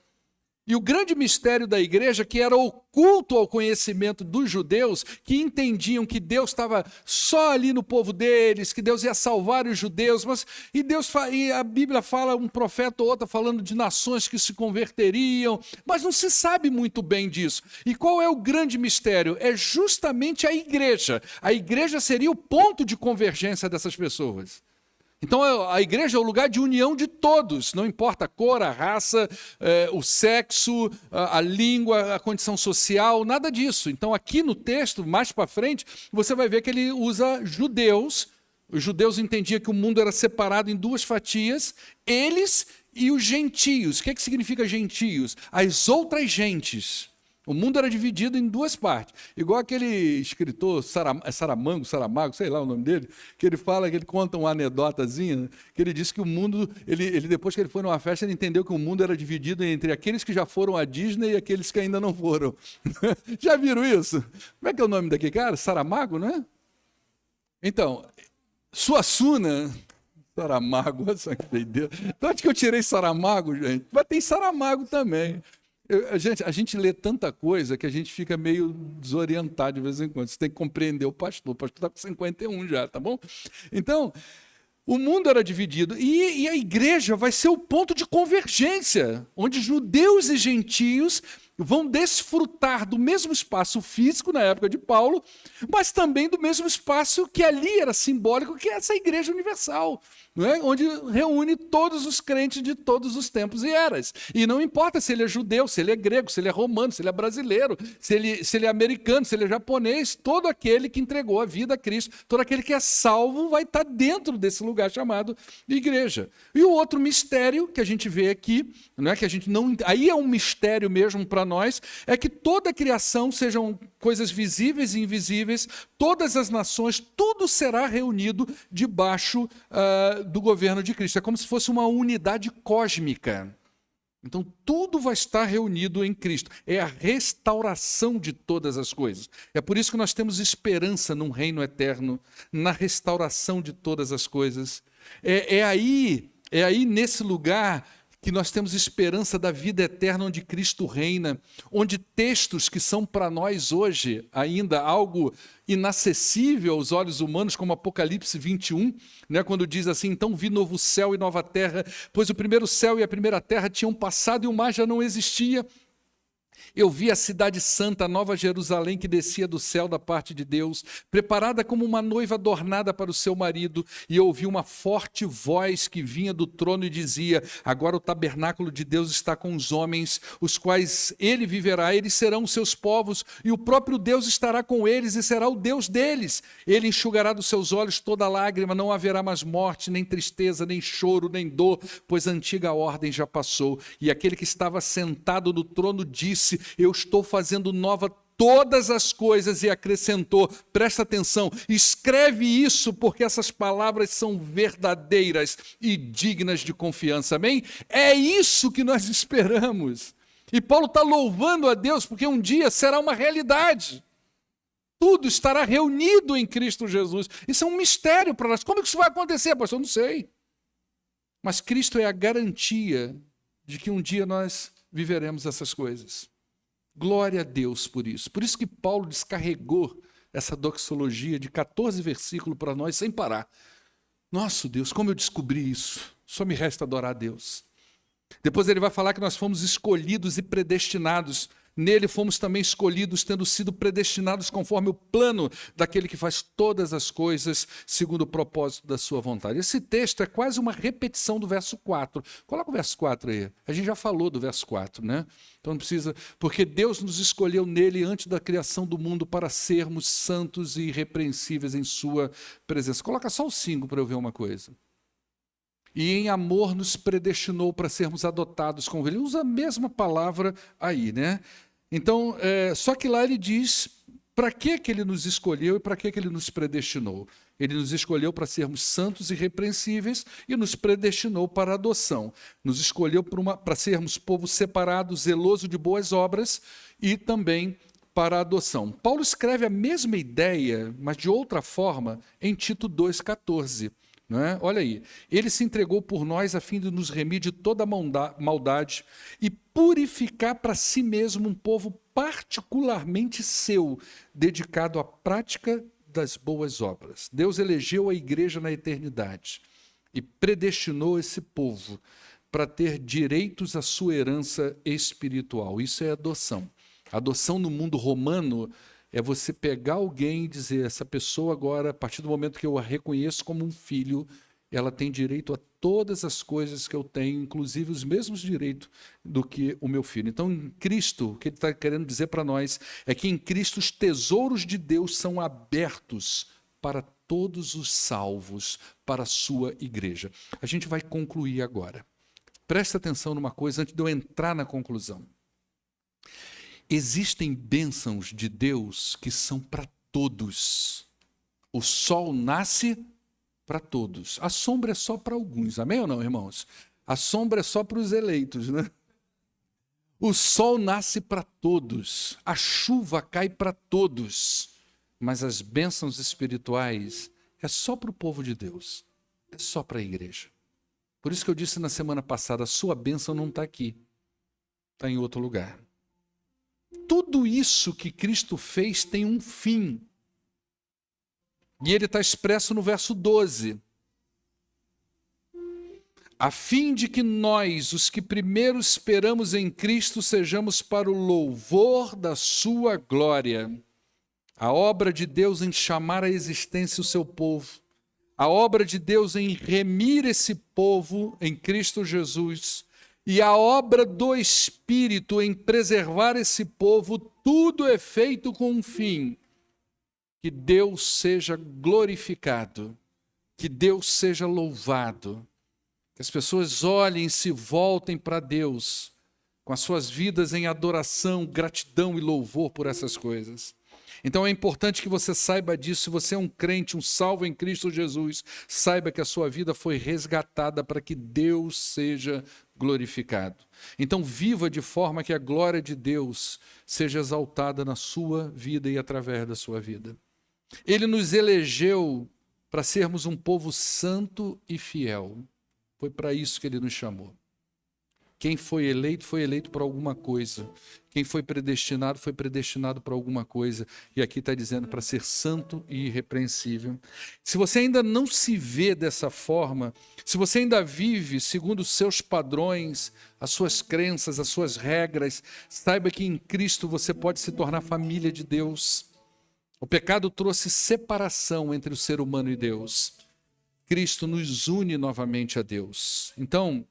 E o grande mistério da igreja, que era oculto ao conhecimento dos judeus, que entendiam que Deus estava só ali no povo deles, que Deus ia salvar os judeus, e a Bíblia fala, um profeta ou outro falando de nações que se converteriam, mas não se sabe muito bem disso. E qual é o grande mistério? É justamente a igreja. A igreja seria o ponto de convergência dessas pessoas. Então a igreja é o lugar de união de todos, não importa a cor, a raça, o sexo, a língua, a condição social, nada disso. Então aqui no texto, mais para frente, você vai ver que ele usa judeus. Os judeus entendiam que o mundo era separado em duas fatias, eles e os gentios. O que significa gentios? As outras gentes. O mundo era dividido em duas partes. Igual aquele escritor Saramago, sei lá o nome dele, que ele fala, que ele conta uma anedotazinha, que ele disse que o mundo, ele depois que ele foi numa festa, ele entendeu que o mundo era dividido entre aqueles que já foram à Disney e aqueles que ainda não foram. Já viram isso? Como é que é o nome daquele cara? Saramago, não é? Então, Suassuna, Saramago, só que doideira. Então, onde que eu tirei Saramago, gente? Mas tem Saramago também. A gente lê tanta coisa que a gente fica meio desorientado de vez em quando. Você tem que compreender o pastor. O pastor está com 51 já, tá bom? Então, o mundo era dividido. E a igreja vai ser o ponto de convergência, onde judeus e gentios vão desfrutar do mesmo espaço físico na época de Paulo, mas também do mesmo espaço que ali era simbólico, que é essa igreja universal, não é? Onde reúne todos os crentes de todos os tempos e eras. E não importa se ele é judeu, se ele é grego, se ele é romano, se ele é brasileiro, se ele é americano, se ele é japonês, todo aquele que entregou a vida a Cristo, todo aquele que é salvo vai estar dentro desse lugar chamado igreja. E o outro mistério que a gente vê aqui, não é que a gente não, aí é um mistério mesmo para nós, é que toda a criação, sejam coisas visíveis e invisíveis, todas as nações, tudo será reunido debaixo do governo de Cristo. É como se fosse uma unidade cósmica. Então, tudo vai estar reunido em Cristo. É a restauração de todas as coisas. É por isso que nós temos esperança num reino eterno, na restauração de todas as coisas. É aí nesse lugar que nós temos esperança da vida eterna onde Cristo reina, onde textos que são para nós hoje ainda algo inacessível aos olhos humanos, como Apocalipse 21, né, quando diz assim, então vi novo céu e nova terra, pois o primeiro céu e a primeira terra tinham passado e o mar já não existia. Eu vi a cidade santa, a nova Jerusalém, que descia do céu da parte de Deus, preparada como uma noiva adornada para o seu marido, e eu ouvi uma forte voz que vinha do trono e dizia, agora o tabernáculo de Deus está com os homens, os quais ele viverá, eles serão seus povos, e o próprio Deus estará com eles e será o Deus deles. Ele enxugará dos seus olhos toda lágrima, não haverá mais morte, nem tristeza, nem choro, nem dor, pois a antiga ordem já passou. E aquele que estava sentado no trono disse, eu estou fazendo nova todas as coisas, e acrescentou, presta atenção, escreve isso porque essas palavras são verdadeiras e dignas de confiança, amém? É isso que nós esperamos. E Paulo está louvando a Deus porque um dia será uma realidade. Tudo estará reunido em Cristo Jesus. Isso é um mistério para nós. Como é que isso vai acontecer, pastor? Eu não sei. Mas Cristo é a garantia de que um dia nós viveremos essas coisas. Glória a Deus por isso. Por isso que Paulo descarregou essa doxologia de 14 versículos para nós sem parar. Nosso Deus, como eu descobri isso? Só me resta adorar a Deus. Depois ele vai falar que nós fomos escolhidos e predestinados. Nele fomos também escolhidos, tendo sido predestinados conforme o plano daquele que faz todas as coisas segundo o propósito da sua vontade. Esse texto é quase uma repetição do verso 4. Coloca o verso 4 aí. A gente já falou do verso 4, né? Então não precisa... Porque Deus nos escolheu nele antes da criação do mundo para sermos santos e irrepreensíveis em sua presença. Coloca só o 5 para eu ver uma coisa. E em amor nos predestinou para sermos adotados com ele. Ele usa a mesma palavra aí, né? Então, só que lá ele diz para que ele nos escolheu e para que ele nos predestinou. Ele nos escolheu para sermos santos e irrepreensíveis e nos predestinou para a adoção. Nos escolheu para sermos povo separado, zeloso de boas obras e também para a adoção. Paulo escreve a mesma ideia, mas de outra forma, em Tito 2,14. Não é? Olha aí, ele se entregou por nós a fim de nos remir de toda maldade e purificar para si mesmo um povo particularmente seu, dedicado à prática das boas obras. Deus elegeu a igreja na eternidade e predestinou esse povo para ter direitos à sua herança espiritual. Isso é adoção. Adoção no mundo romano é você pegar alguém e dizer, essa pessoa agora, a partir do momento que eu a reconheço como um filho, ela tem direito a todas as coisas que eu tenho, inclusive os mesmos direitos do que o meu filho. Então, em Cristo, o que ele está querendo dizer para nós é que em Cristo os tesouros de Deus são abertos para todos os salvos, para a sua igreja. A gente vai concluir agora. Presta atenção numa coisa antes de eu entrar na conclusão. Existem bênçãos de Deus que são para todos. O sol nasce para todos. A sombra é só para alguns. Amém ou não, irmãos? A sombra é só para os eleitos, né? O sol nasce para todos. A chuva cai para todos. Mas as bênçãos espirituais é só para o povo de Deus. é só para a igreja. Por isso que eu disse na semana passada, a sua bênção não está aqui, está em outro lugar. Tudo isso que Cristo fez tem um fim. E ele está expresso no verso 12. A fim de que nós, os que primeiro esperamos em Cristo, sejamos para o louvor da sua glória. A obra de Deus em chamar à existência o seu povo. A obra de Deus em remir esse povo em Cristo Jesus. E a obra do Espírito em preservar esse povo, tudo é feito com um fim. Que Deus seja glorificado. Que Deus seja louvado. Que as pessoas olhem e se voltem para Deus, com as suas vidas em adoração, gratidão e louvor por essas coisas. Então é importante que você saiba disso. Se você é um crente, um salvo em Cristo Jesus, saiba que a sua vida foi resgatada para que Deus seja glorificado. Então viva de forma que a glória de Deus seja exaltada na sua vida e através da sua vida. Ele nos elegeu para sermos um povo santo e fiel. Foi para isso que ele nos chamou. Quem foi eleito por alguma coisa. Quem foi predestinado para alguma coisa. E aqui está dizendo para ser santo e irrepreensível. Se você ainda não se vê dessa forma, se você ainda vive segundo os seus padrões, as suas crenças, as suas regras, saiba que em Cristo você pode se tornar família de Deus. O pecado trouxe separação entre o ser humano e Deus. Cristo nos une novamente a Deus. Então,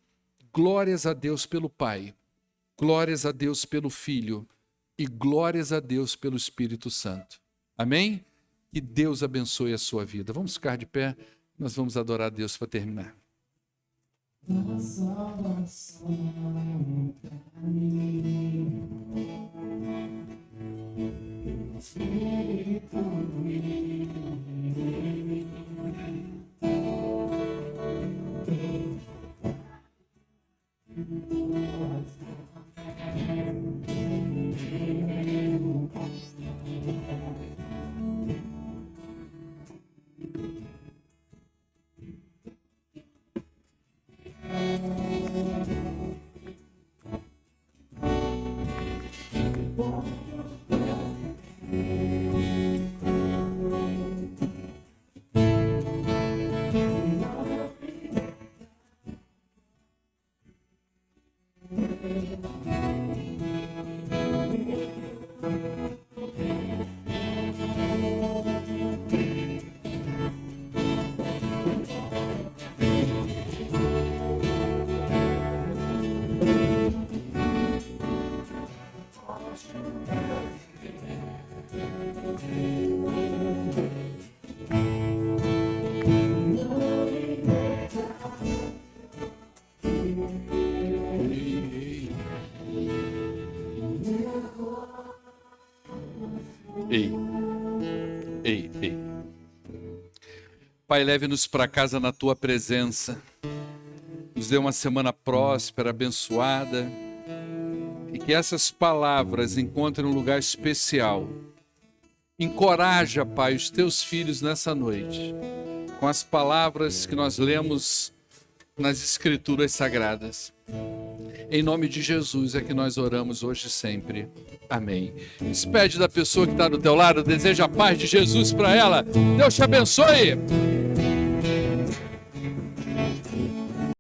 glórias a Deus pelo Pai, glórias a Deus pelo Filho e glórias a Deus pelo Espírito Santo. Amém? Que Deus abençoe a sua vida. Vamos ficar de pé, nós vamos adorar a Deus para terminar. Ei. Pai, leve-nos para casa na Tua presença. Nos dê uma semana próspera, abençoada. E que essas palavras encontrem um lugar especial. Encoraja, Pai, os Teus filhos nessa noite. Com as palavras que nós lemos nas Escrituras Sagradas. Em nome de Jesus é que nós oramos hoje e sempre. Amém. Despede da pessoa que está do teu lado, deseja a paz de Jesus para ela. Deus te abençoe.